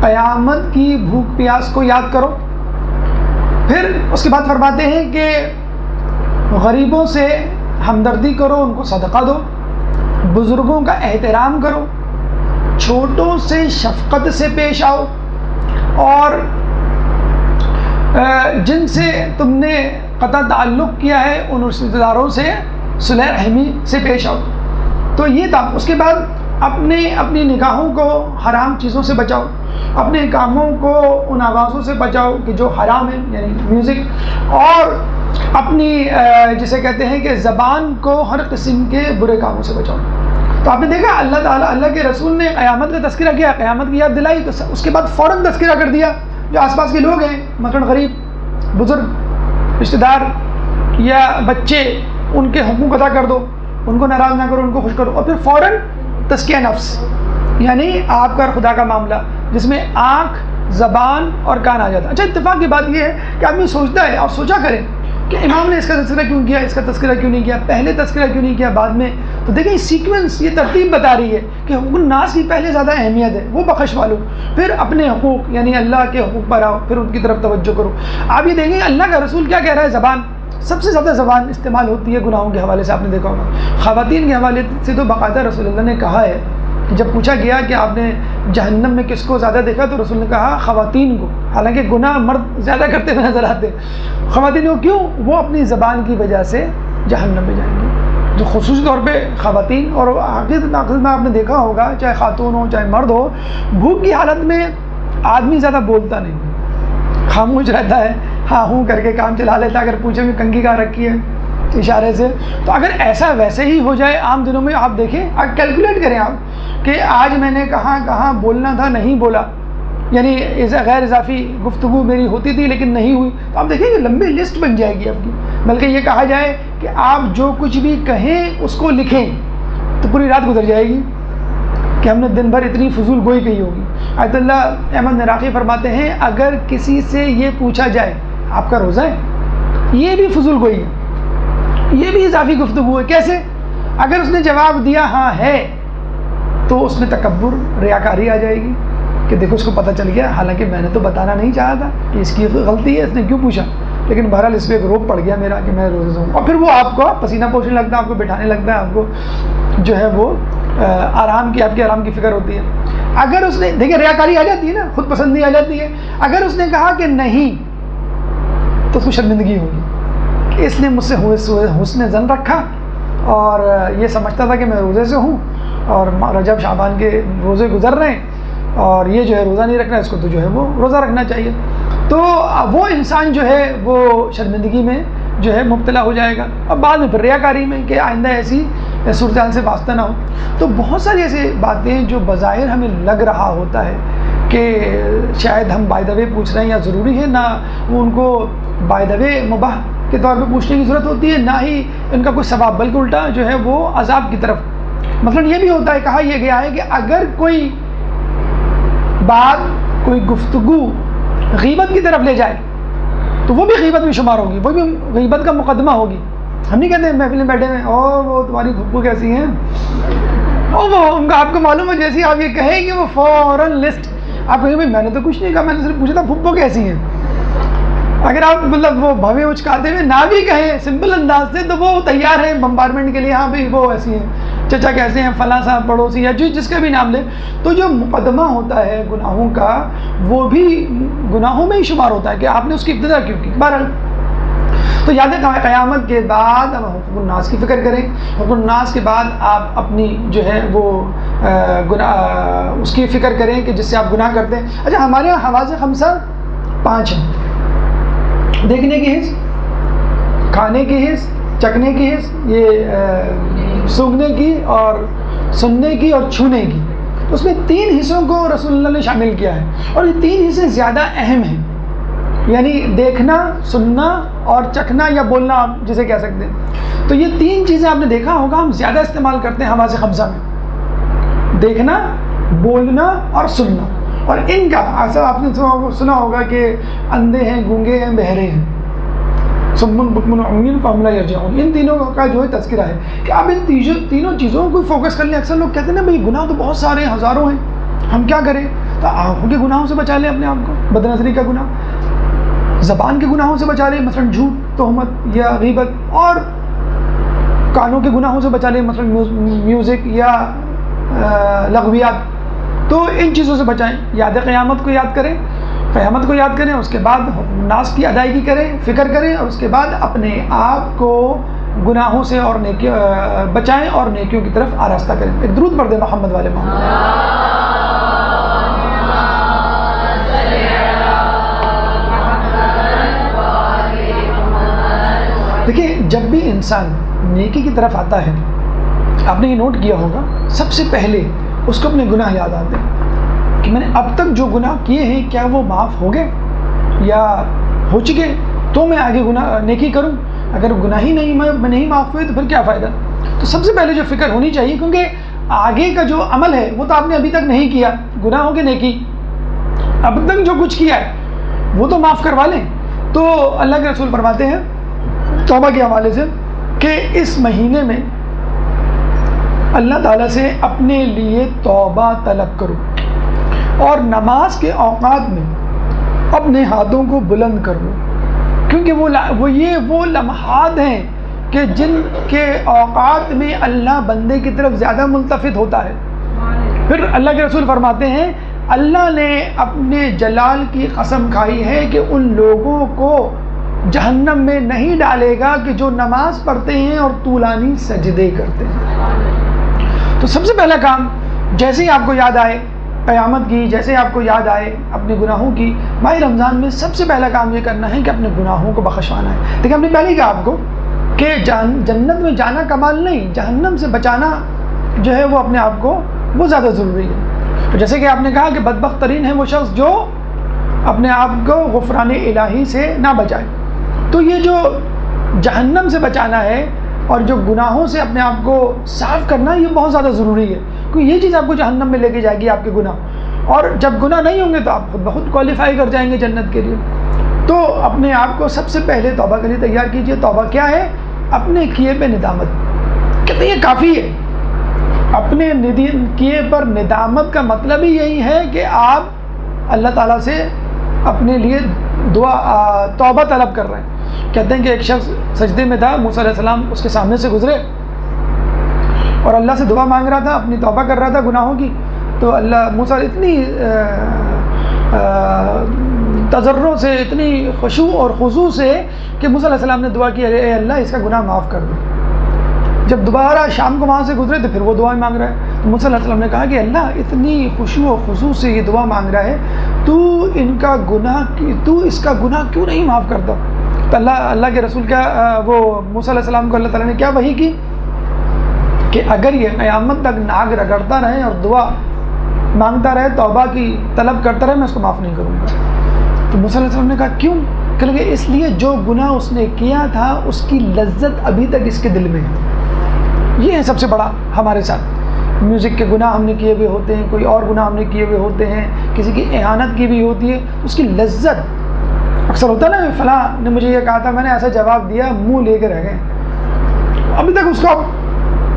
قیامت کی بھوک پیاس کو یاد کرو. پھر اس کے بعد فرماتے ہیں کہ غریبوں سے ہمدردی کرو، ان کو صدقہ دو، بزرگوں کا احترام کرو، چھوٹوں سے شفقت سے پیش آؤ، اور جن سے تم نے قطع تعلق کیا ہے ان رشتہ داروں سے صلح رحمی سے پیش آؤ. تو یہ تھا. اس کے بعد اپنی نگاہوں کو حرام چیزوں سے بچاؤ، اپنے کاموں کو ان آوازوں سے بچاؤ کہ جو حرام ہے یعنی میوزک، اور اپنی جسے کہتے ہیں کہ زبان کو ہر قسم کے برے کاموں سے بچاؤ. تو آپ نے دیکھا اللہ تعالیٰ، اللہ کے رسول نے قیامت کا تذکرہ کیا، قیامت کی یاد دلائی، تو اس کے بعد فوراً تذکرہ کر دیا جو آس پاس کے لوگ ہیں، مثلاً غریب، بزرگ، رشتہ دار یا بچے، ان کے حقوق ادا کر دو، ان کو ناراض نہ کرو، ان کو خوش کرو. اور پھر فوراً تزکیہ نفس، یعنی آپ کا خدا کا معاملہ جس میں آنکھ، زبان اور کان آ جاتا ہے. اچھا اتفاق کی بات یہ ہے کہ آدمی سوچتا ہے اور سوچا کرے کہ امام نے اس کا تذکرہ کیوں کیا، اس کا تذکرہ کیوں نہیں کیا، پہلے تذکرہ کیوں نہیں کیا بعد میں. تو دیکھیں سیکوینس، یہ ترتیب بتا رہی ہے کہ حقوق الناس کی پہلے زیادہ اہمیت ہے، وہ بخش والو، پھر اپنے حقوق یعنی اللہ کے حقوق پر آؤ، پھر ان کی طرف توجہ کرو. آپ یہ دیکھیں اللہ کا رسول کیا کہہ رہا ہے، زبان سب سے زیادہ زبان استعمال ہوتی ہے گناہوں کے حوالے سے. آپ نے دیکھا ہوگا خواتین کے حوالے سے تو باقاعدہ رسول اللہ نے کہا ہے کہ جب پوچھا گیا کہ آپ نے جہنم میں کس کو زیادہ دیکھا تو رسول نے کہا خواتین کو، حالانکہ گناہ مرد زیادہ کرتے ہوئے نظر آتے. خواتین کو کیوں؟ وہ اپنی زبان کی وجہ سے جہنم میں جائیں گی. جو خصوصی طور پہ خواتین، اور عقیدت میں آپ نے دیکھا ہوگا چاہے خاتون ہو چاہے مرد ہو، بھوک کی حالت میں آدمی زیادہ بولتا نہیں، خاموش رہتا ہے، ہاں ہوں کر کے کام چلا لیتا. اگر پوچھے میں کنگھی کہاں رکھی ہے اشارے سے. تو اگر ایسا ویسے ہی ہو جائے عام دنوں میں، آپ دیکھیں، کیلکولیٹ کریں آپ کہ آج میں نے کہاں بولنا تھا نہیں بولا، یعنی غیر اضافی گفتگو میری ہوتی تھی لیکن نہیں ہوئی، تو آپ دیکھیں کہ لمبی لسٹ بن جائے گی آپ کی. بلکہ یہ کہا جائے کہ آپ جو کچھ بھی کہیں اس کو لکھیں تو پوری رات گزر جائے گی کہ ہم نے دن بھر اتنی فضول گوئی کہی ہوگی. آیت اللہ احمد نراقی فرماتے ہیں اگر کسی سے یہ پوچھا جائے آپ کا روزہ ہے، یہ بھی فضول گوئی ہے، یہ بھی اضافی گفتگو ہے. کیسے؟ اگر اس نے جواب دیا ہاں ہے تو اس میں تکبر، ریاکاری آ جائے گی کہ دیکھو اس کو پتہ چل گیا، حالانکہ میں نے تو بتانا نہیں چاہا تھا کہ اس کی غلطی ہے، اس نے کیوں پوچھا، لیکن بہرحال اس پہ ایک روک پڑ گیا میرا کہ میں روزے سے ہوں. اور پھر وہ آپ کو پسینہ پوچھنے لگتا ہے، آپ کو بٹھانے لگتا ہے، آپ کو جو ہے وہ آپ کے آرام کی فکر ہوتی ہے. اگر اس نے دیکھیں ریاکاری آ جاتی ہے نا، خود پسندی آ جاتی ہے. اگر اس نے کہا کہ نہیں تو اس کو شرمندگی ہوگی کہ اس نے مجھ سے حسن ظن رکھا اور یہ سمجھتا تھا کہ میں روزے سے ہوں، اور رجب شعبان کے روزے گزر رہے ہیں اور یہ جو ہے روزہ نہیں رکھ رہا، اس کو تو جو ہے وہ روزہ رکھنا چاہیے. تو وہ انسان جو ہے وہ شرمندگی میں جو ہے مبتلا ہو جائے گا، اور بعد میں پھر ریاکاری میں کہ آئندہ ایسی صورتحال سے واسطہ نہ ہو. تو بہت ساری ایسی باتیں جو بظاہر ہمیں لگ رہا ہوتا ہے کہ شاید ہم بائی دا وے پوچھ رہے ہیں یا ضروری ہے، نہ وہ ان کو بائی دا وے مباح کے طور پہ پوچھنے کی ضرورت ہوتی ہے، نہ ہی ان کا کوئی ثواب، بلکہ الٹا جو ہے وہ عذاب کی طرف. مثلا یہ بھی ہوتا ہے، کہا یہ گیا ہے کہ اگر کوئی بات، کوئی گفتگو غیبت کی طرف لے جائے تو وہ بھی غیبت میں شمار ہوگی، وہ بھی غیبت کا مقدمہ ہوگی. ہم نہیں کہتے محفل میں بیٹھے ہیں اور وہ تمہاری پھپھو کیسی ہیں، اور وہ ان کا آپ کو معلوم ہے جیسے آپ یہ کہیں کہ وہ فوراً لسٹ آپ کہیں بھائی میں نے تو کچھ نہیں کہا، میں نے صرف پوچھا تھا پھپھو کیسی ہیں. اگر آپ مطلب وہ بھویں اچکاتے ہوئے نہ بھی کہیں سمپل انداز سے تو وہ تیار ہیں بمبارمنٹ کے لیے، ہاں بھائی وہ ایسی ہیں، چچا کیسے ہیں، فلاں صاحب پڑوسی، یا جس کا بھی نام لے. تو جو مقدمہ ہوتا ہے گناہوں کا وہ بھی گناہوں میں ہی شمار ہوتا ہے کہ آپ نے اس کی ابتدا کیوں کی. بہرحال تو یاد ہے قیامت کے بعد اب حقوق الناس کی فکر کریں. حقوق الناس کے بعد آپ اپنی جو ہے وہ گناہ اس کی فکر کریں کہ جس سے آپ گناہ کرتے ہیں. اچھا ہمارے یہاں حواس خمسہ 5 ہیں: دیکھنے کی حس، کھانے کی حس، چکھنے کی حس، یہ سونگھنے کی اور سننے کی اور چھونے کی. اس میں 3 حصوں کو رسول اللہ نے شامل کیا ہے، اور یہ 3 حصے زیادہ اہم ہیں. یعنی دیکھنا، سننا اور چکھنا یا بولنا، آپ جسے کہہ سکتے ہیں. تو یہ 3 چیزیں آپ نے دیکھا ہوگا ہم زیادہ استعمال کرتے ہیں حواس خمسہ میں: دیکھنا، بولنا اور سننا. اور ان کا ایسا آپ نے سنا ہوگا کہ اندھے ہیں، گونگے ہیں، بہرے ہیں، صم بکم عمی فہم لا یرجعون. ان تینوں کا جو ہے تذکرہ ہے کہ آپ ان تینوں چیزوں کو فوکس کر لیں. اکثر لوگ کہتے ہیں نا بھائی گناہ تو بہت سارے ہیں، ہزاروں ہیں، ہم کیا کریں؟ تو آنکھوں کے گناہوں سے بچا لیں اپنے آپ کو، بد نظری کا گناہ. زبان کے گناہوں سے بچا لیں، مثلا جھوٹ، تہمت یا غیبت. اور کانوں کے گناہوں سے بچا لیں، مثلا میوزک یا لغویات. تو ان چیزوں سے بچائیں. یاد قیامت کو یاد کریں، قیامت کو یاد کریں، اس کے بعد ناس کی ادائیگی کریں، فکر کریں، اور اس کے بعد اپنے آپ کو گناہوں سے اور بچائیں اور نیکیوں کی طرف آراستہ کریں. ایک درود پڑھ دیں محمد والے محمد. دیکھیں، جب بھی انسان نیکی کی طرف آتا ہے، آپ نے یہ نوٹ کیا ہوگا، سب سے پہلے اس کو اپنے گناہ یاد آتے ہیں کہ میں نے اب تک جو گناہ کیے ہیں کیا وہ معاف ہو گئے یا ہو چکے، تو میں آگے نیکی کروں. اگر گناہ ہی نہیں میں نہیں معاف ہوئے تو پھر کیا فائدہ. تو سب سے پہلے جو فکر ہونی چاہیے، کیونکہ آگے کا جو عمل ہے وہ تو آپ نے ابھی تک نہیں کیا، گناہوں کی نیکی اب تک جو کچھ کیا ہے وہ تو معاف کروا لیں. تو اللہ کے رسول فرماتے ہیں توبہ کے حوالے سے کہ اس مہینے میں اللہ تعالیٰ سے اپنے لیے توبہ طلب کرو، اور نماز کے اوقات میں اپنے ہاتھوں کو بلند کر لو، کیونکہ وہ لمحات ہیں کہ جن کے اوقات میں اللہ بندے کی طرف زیادہ ملتفت ہوتا ہے. پھر اللہ کے رسول فرماتے ہیں اللہ نے اپنے جلال کی قسم کھائی ہے کہ ان لوگوں کو جہنم میں نہیں ڈالے گا کہ جو نماز پڑھتے ہیں اور طولانی سجدے کرتے ہیں. تو سب سے پہلا کام، جیسے ہی آپ کو یاد آئے قیامت کی، جیسے آپ کو یاد آئے اپنے گناہوں کی، ماہ رمضان میں سب سے پہلا کام یہ کرنا ہے کہ اپنے گناہوں کو بخشوانا ہے. دیکھیں، ہم نے پہلے ہی کہا آپ کو کہ جنت میں جانا کمال نہیں، جہنم سے بچانا جو ہے وہ اپنے آپ کو وہ زیادہ ضروری ہے. تو جیسے کہ آپ نے کہا کہ بدبخت ترین ہے وہ شخص جو اپنے آپ کو غفران الہی سے نہ بچائے. تو یہ جو جہنم سے بچانا ہے اور جو گناہوں سے اپنے آپ کو صاف کرنا، یہ بہت زیادہ ضروری ہے، کیونکہ یہ چیز آپ کو جہنم میں لے کے جائے گی، آپ کے گناہ. اور جب گناہ نہیں ہوں گے تو آپ خود بخود کوالیفائی کر جائیں گے جنت کے لیے. تو اپنے آپ کو سب سے پہلے توبہ کے لیے تیار کیجئے. توبہ کیا ہے؟ اپنے کیے پہ ندامت. کہتے ہیں یہ کافی ہے. اپنے کیے پر ندامت کا مطلب ہی یہی ہے کہ آپ اللہ تعالیٰ سے اپنے لیے توبہ طلب کر رہے ہیں. کہتے ہیں کہ ایک شخص سجدے میں تھا، موسیٰ علیہ السلام اس کے سامنے سے گزرے اور اللہ سے دعا مانگ رہا تھا، اپنی توبہ کر رہا تھا گناہوں کی. تو اللہ موسیٰ اتنی تضرع سے، اتنی خشوع اور خضوع سے کہ موسیٰ علیہ السلام نے دعا کی اے اللہ اس کا گناہ معاف کر دو. جب دوبارہ شام کو وہاں سے گزرے تو پھر وہ دعا مانگ رہا ہے. تو موسیٰ علیہ السلام نے کہا کہ اللہ اتنی خشوع و خضوع سے یہ دعا مانگ رہا ہے، تو اس کا گناہ کیوں نہیں معاف کرتا؟ تو اللہ کے رسول کا وہ موسیٰ علیہ السلام کو اللہ تعالیٰ نے کیا وحی کی کہ اگر یہ قیامت تک ناک رگڑتا رہے اور دعا مانگتا رہے، توبہ کی طلب کرتا رہے، میں اس کو معاف نہیں کروں گا. تو موسیٰ علیہ السلام نے کہا کیوں؟ کہ اس لیے جو گناہ اس نے کیا تھا اس کی لذت ابھی تک اس کے دل میں ہے. یہ ہے سب سے بڑا ہمارے ساتھ. میوزک کے گناہ ہم نے کیے ہوئے ہوتے ہیں، کوئی اور گناہ ہم نے کیے ہوئے ہوتے ہیں، کسی کی اہانت کی بھی ہوتی ہے، اس کی لذت اکثر ہوتا ہے نا، فلاں نے مجھے یہ کہا تھا، میں نے ایسا جواب دیا، منہ لے کے رہ گئے. ابھی تک اس کو،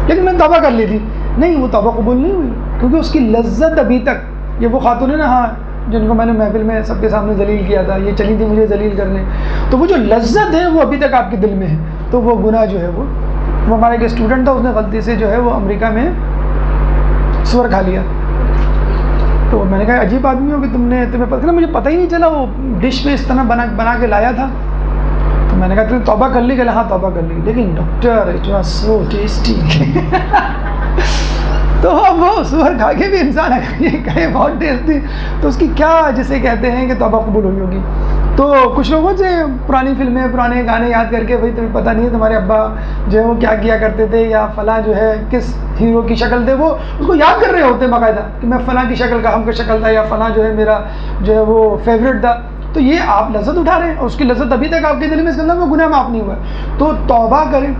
لیکن میں نے توبہ کر لی تھی. نہیں، وہ توبہ قبول نہیں ہوئی، کیونکہ اس کی لذت ابھی تک. یہ وہ خاتون ہے نا، ہاں، جن کو میں نے محفل میں سب کے سامنے ذلیل کیا تھا، یہ چلی تھی مجھے ذلیل کرنے. تو وہ جو لذت ہے وہ ابھی تک آپ کے دل میں ہے. تو وہ گناہ جو ہے وہ ہمارا ایک اسٹوڈنٹ تھا، اس نے غلطی سے جو ہے وہ امریکہ میں سور کھا لیا. تو میں نے کہا عجیب آدمی ہو کہ تمہیں پتہ، مجھے پتہ ہی نہیں چلا وہ ڈش میں اس طرح بنا کے لایا تھا. تو میں نے کہا تم نے توبہ کر لی؟ کہ ہاں توبہ کر لی. لیکن doctor it was so tasty. تو وہ سور کھا کے بھی انسان اگر یہ کہے بہت ٹیسٹی، تو اس کی کیا جسے کہتے ہیں کہ توبہ قبول ہوئی ہوگی. تو کچھ لوگوں سے پرانی فلمیں پرانے گانے یاد کر کے بھائی تمہیں پتہ نہیں ہے تمہارے ابا جو ہے وہ کیا کیا کرتے تھے یا فلاں جو ہے کس ہیرو کی شکل تھے، وہ اس کو یاد کر رہے ہوتے ہیں باقاعدہ کہ میں فلاں کی شکل کا ہم کا شکل تھا یا فلاں جو ہے میرا جو ہے وہ فیوریٹ تھا. تو یہ آپ لذت اٹھا رہے ہیں اور اس کی لذت ابھی تک آپ کے دل میں اس کے اندر وہ گناہ معاف نہیں ہوا ہے. تو توبہ کریں،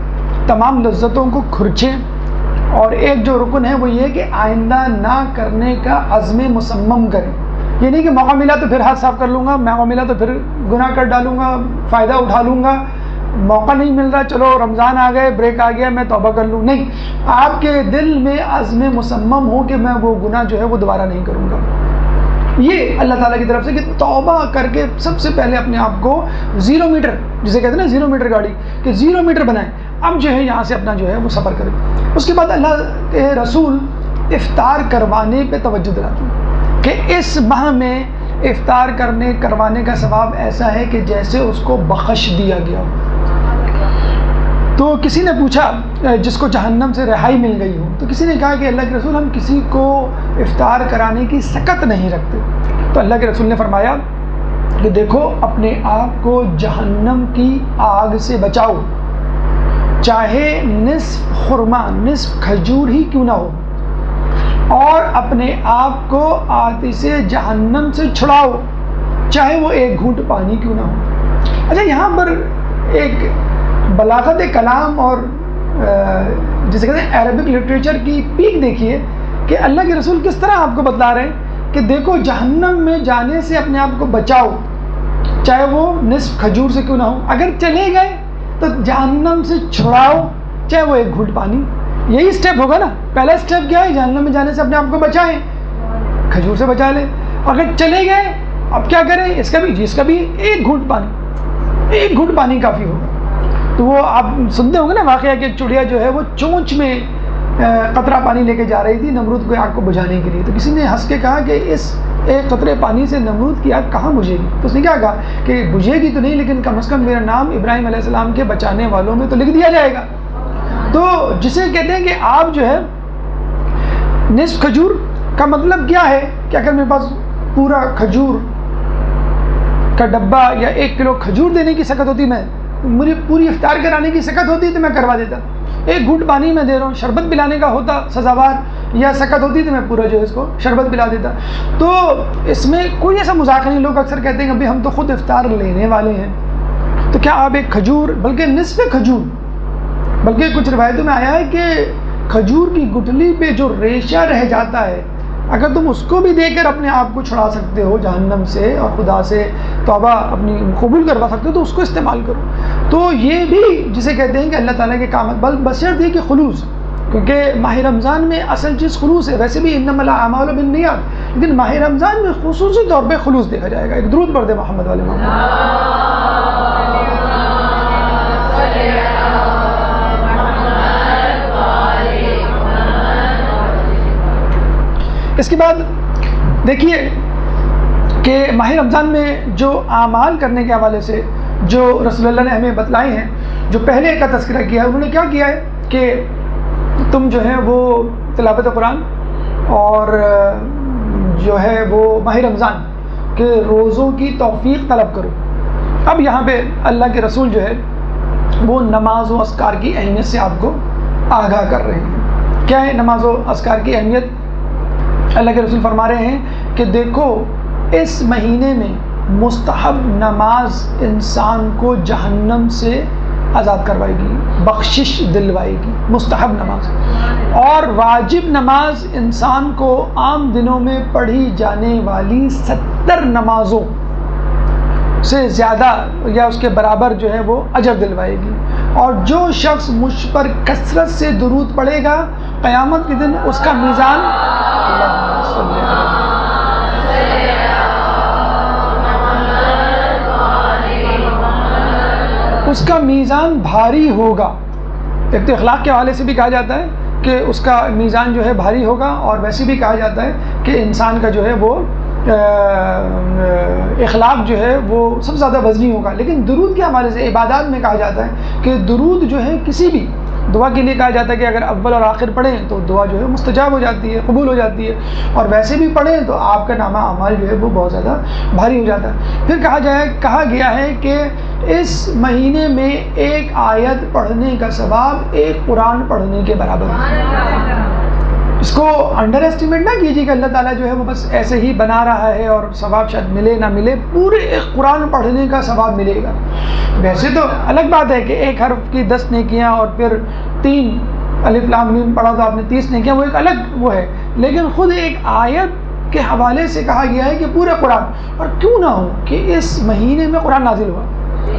تمام لذتوں کو کھرچیں، اور ایک جو رکن ہے وہ یہ کہ آئندہ نہ کرنے کا عزم مصمم کریں. یہ نہیں کہ موقع ملا تو پھر ہاتھ صاف کر لوں گا، موقع ملا تو پھر گناہ کر ڈالوں گا، فائدہ اٹھا لوں گا، موقع نہیں مل رہا چلو رمضان آ گئے بریک آ گیا میں توبہ کر لوں. نہیں، آپ کے دل میں عزم مصمم ہو کہ میں وہ گناہ جو ہے وہ دوبارہ نہیں کروں گا. یہ اللہ تعالیٰ کی طرف سے کہ توبہ کر کے سب سے پہلے اپنے آپ کو 0 میٹر، جسے کہتے ہیں نا 0 میٹر گاڑی، کہ 0 میٹر بنائیں. اب جو ہے یہاں سے اپنا جو ہے وہ سفر کریں. اس کے بعد اللہ کے رسول افطار کروانے پہ توجہ دلاتے ہیں کہ اس ماہ میں افطار کروانے کا ثواب ایسا ہے کہ جیسے اس کو بخش دیا گیا ہو. تو کسی نے پوچھا جس کو جہنم سے رہائی مل گئی ہو، تو کسی نے کہا کہ اللہ کے رسول ہم کسی کو افطار کرانے کی سکت نہیں رکھتے. تو اللہ کے رسول نے فرمایا کہ دیکھو اپنے آپ کو جہنم کی آگ سے بچاؤ، چاہے نصف خرما نصف کھجور ہی کیوں نہ ہو، اور اپنے آپ کو آتش جہنم سے چھڑاؤ، چاہے وہ ایک گھونٹ پانی کیوں نہ ہو. اچھا، یہاں پر ایک بلاغت کلام اور جسے کہتے ہیں عربک لٹریچر کی پیک دیکھیے کہ اللہ کے رسول کس طرح آپ کو بتلا رہے ہیں کہ دیکھو جہنم میں جانے سے اپنے آپ کو بچاؤ، چاہے وہ نصف کھجور سے کیوں نہ ہو. اگر چلے گئے تو جہنم سے چھڑاؤ، چاہے وہ ایک گھونٹ پانی. یہی اسٹیپ ہوگا نا. پہلا اسٹیپ کیا ہے؟ جہنم میں جانے سے اپنے آپ کو بچائیں، کھجور سے بچا لیں. اگر چلے گئے اب کیا کریں؟ اس کا بھی ایک گھونٹ پانی کافی ہوگا. تو وہ آپ سنتے ہوں گے نا واقعہ کہ ایک چڑیا جو ہے وہ چونچ میں قطرہ پانی لے کے جا رہی تھی نمرود کو آگ کو بجھانے کے لیے. تو کسی نے ہنس کے کہا کہ اس ایک قطرے پانی سے نمرود کی آگ کہاں بجھے گی؟ تو اس نے کیا کہا کہ بجھے گی تو نہیں، لیکن کم از کم میرا نام ابراہیم علیہ السلام کے بچانے والوں میں تو لکھ دیا جائے گا. تو جسے کہتے ہیں کہ آپ جو ہے نصف کھجور کا مطلب کیا ہے کہ اگر میرے پاس پورا کھجور کا ڈبہ یا 1 کلو کھجور دینے کی سکت ہوتی، مجھے پوری افطار کرانے کی سکت ہوتی تو میں کروا دیتا. ایک گھونٹ پانی میں دے رہا ہوں، شربت پلانے کا ہوتا سزاوار یا سکت ہوتی تو میں پورا جو ہے اس کو شربت پلا دیتا. تو اس میں کوئی ایسا مذاق نہیں. لوگ اکثر کہتے ہیں کہ ہم تو خود افطار لینے والے ہیں، تو کیا آپ ایک کھجور، بلکہ نصف کھجور، بلکہ کچھ روایتوں میں آیا ہے کہ کھجور کی گٹلی پہ جو ریشہ رہ جاتا ہے اگر تم اس کو بھی دے کر اپنے آپ کو چھڑا سکتے ہو جہنم سے اور خدا سے توبہ اپنی قبول کروا سکتے ہو تو اس کو استعمال کرو. تو یہ بھی جسے کہتے ہیں کہ اللہ تعالیٰ کے کام بشرط یہ کہ خلوص، کیونکہ ماہ رمضان میں اصل چیز خلوص ہے. ویسے بھی انما الاعمال بالنیات، لیکن ماہ رمضان میں خصوصی طور پہ خلوص دیکھا جائے گا. ایک درود پڑھ دے محمد والے محمد. اس کے بعد دیکھیے کہ ماہ رمضان میں جو اعمال کرنے کے حوالے سے جو رسول اللہ نے ہمیں بتلائے ہیں، جو پہلے کا تذکرہ کیا ہے، انہوں نے کیا کیا ہے کہ تم جو ہے وہ تلاوت قرآن اور جو ہے وہ ماہ رمضان کے روزوں کی توفیق طلب کرو. اب یہاں پہ اللہ کے رسول جو ہے وہ نماز و اذکار کی اہمیت سے آپ کو آگاہ کر رہے ہیں. کیا ہے نماز و اذکار کی اہمیت؟ اللہ کے رسول فرما رہے ہیں کہ دیکھو اس مہینے میں مستحب نماز انسان کو جہنم سے آزاد کروائے گی، بخشش دلوائے گی. مستحب نماز اور واجب نماز انسان کو عام دنوں میں پڑھی جانے والی 70 نمازوں سے زیادہ یا اس کے برابر جو ہے وہ اجر دلوائے گی. اور جو شخص مجھ پر کثرت سے درود پڑھے گا قیامت کے دن اس کا میزان اس کا میزان بھاری ہوگا. ایک تو اخلاق کے حوالے سے بھی کہا جاتا ہے کہ اس کا میزان جو ہے بھاری ہوگا، اور ویسے بھی کہا جاتا ہے کہ انسان کا جو ہے وہ اخلاق جو ہے وہ سب سے زیادہ وزنی ہوگا. لیکن درود کے حوالے سے عبادات میں کہا جاتا ہے کہ درود جو ہے کسی بھی دعا کے لیے کہا جاتا ہے کہ اگر اول اور آخر پڑھیں تو دعا جو ہے مستجاب ہو جاتی ہے، قبول ہو جاتی ہے، اور ویسے بھی پڑھیں تو آپ کا نامہ اعمال جو ہے وہ بہت زیادہ بھاری ہو جاتا ہے۔ پھر کہا گیا ہے کہ اس مہینے میں ایک آیت پڑھنے کا ثواب ایک قرآن پڑھنے کے برابر ہے۔ اس کو انڈر ایسٹیمیٹ نہ کیجیے کہ اللہ تعالیٰ جو ہے وہ بس ایسے ہی بنا رہا ہے اور ثواب شاید ملے نہ ملے، پورے ایک قرآن پڑھنے کا ثواب ملے گا۔ ویسے تو الگ بات ہے کہ ایک حرف کی 10 نیکیاں اور پھر 3 الف لام میم پڑھا تو آپ نے 30 نیکیاں، وہ ایک الگ وہ ہے، لیکن خود ایک آیت کے حوالے سے کہا گیا ہے کہ پورا قرآن، اور کیوں نہ ہو کہ اس مہینے میں قرآن نازل ہوا۔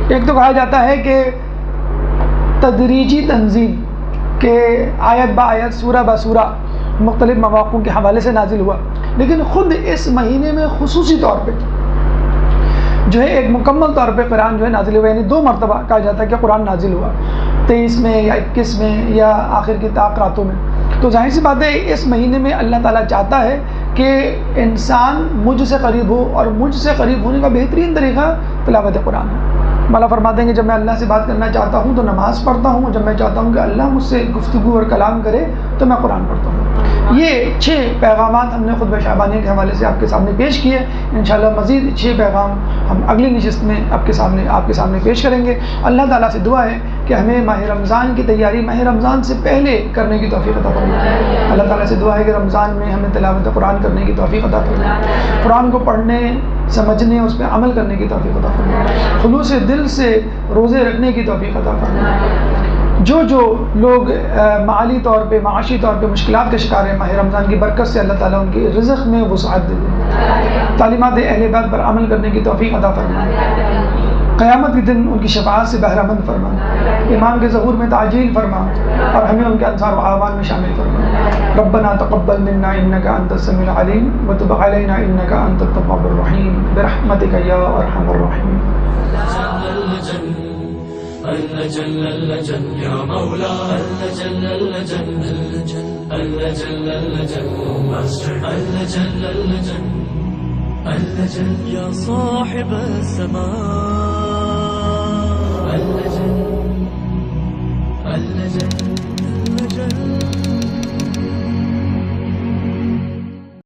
ایک تو کہا جاتا ہے کہ تدریجی تنزیل، کہ آیت با آیت سورہ با سورہ مختلف مواقع کے حوالے سے نازل ہوا، لیکن خود اس مہینے میں خصوصی طور پہ جو ہے ایک مکمل طور پہ قرآن جو ہے نازل ہوا، یعنی 2 مرتبہ کہا جاتا ہے کہ قرآن نازل ہوا، 23 میں یا 21 میں یا آخر کی طاق راتوں میں۔ تو ظاہر سی بات ہے اس مہینے میں اللہ تعالیٰ چاہتا ہے کہ انسان مجھ سے قریب ہو، اور مجھ سے قریب ہونے کا بہترین طریقہ تلاوت قرآن ہے۔ مولا فرماتے ہیں کہ جب میں اللہ سے بات کرنا چاہتا ہوں تو نماز پڑھتا ہوں، جب میں چاہتا ہوں کہ اللہ مجھ سے گفتگو اور کلام کرے تو میں قرآن پڑھتا ہوں۔ یہ 6 پیغامات ہم نے خطبہ شعبانیہ کے حوالے سے آپ کے سامنے پیش کیے۔ انشاءاللہ مزید 6 پیغام ہم اگلی نشست میں آپ کے سامنے پیش کریں گے۔ اللہ تعالیٰ سے دعا ہے کہ ہمیں ماہ رمضان کی تیاری ماہ رمضان سے پہلے کرنے کی توفیق عطا فرمائے۔ اللہ تعالیٰ سے دعا ہے کہ رمضان میں ہمیں تلاوت قرآن کرنے کی توفیق عطا فرمائے، قرآن کو پڑھنے، سمجھنے، اس پہ عمل کرنے کی توفیق عطا فرمائے، خلوص دل سے روزے رکھنے کی توفیق عطا فرمائے۔ جو لوگ مالی طور پہ، معاشی طور پہ مشکلات کا شکار ہیں، ماہ رمضان کی برکت سے اللہ تعالیٰ ان کے رزق میں وسعت دے دے، تعلیمات اہل بیت پر عمل کرنے کی توفیق عطا فرمائے، قیامت کے دن ان کی شفاعت سے بہرہ مند فرما، ایمان کے ظہور میں تعجیل فرما، اور ہمیں ان کے انصار و اعوان میں شامل فرما۔ ربنا تقبل منا انك انت السميع العليم وتب علينا انك انت التواب الرحيم برحمتك يا ارحم الراحمين۔ اللجن اللجن يا مولا اللجن اللجن اللجن اللجن اللجن اللجن اللجن يا صاحب السماء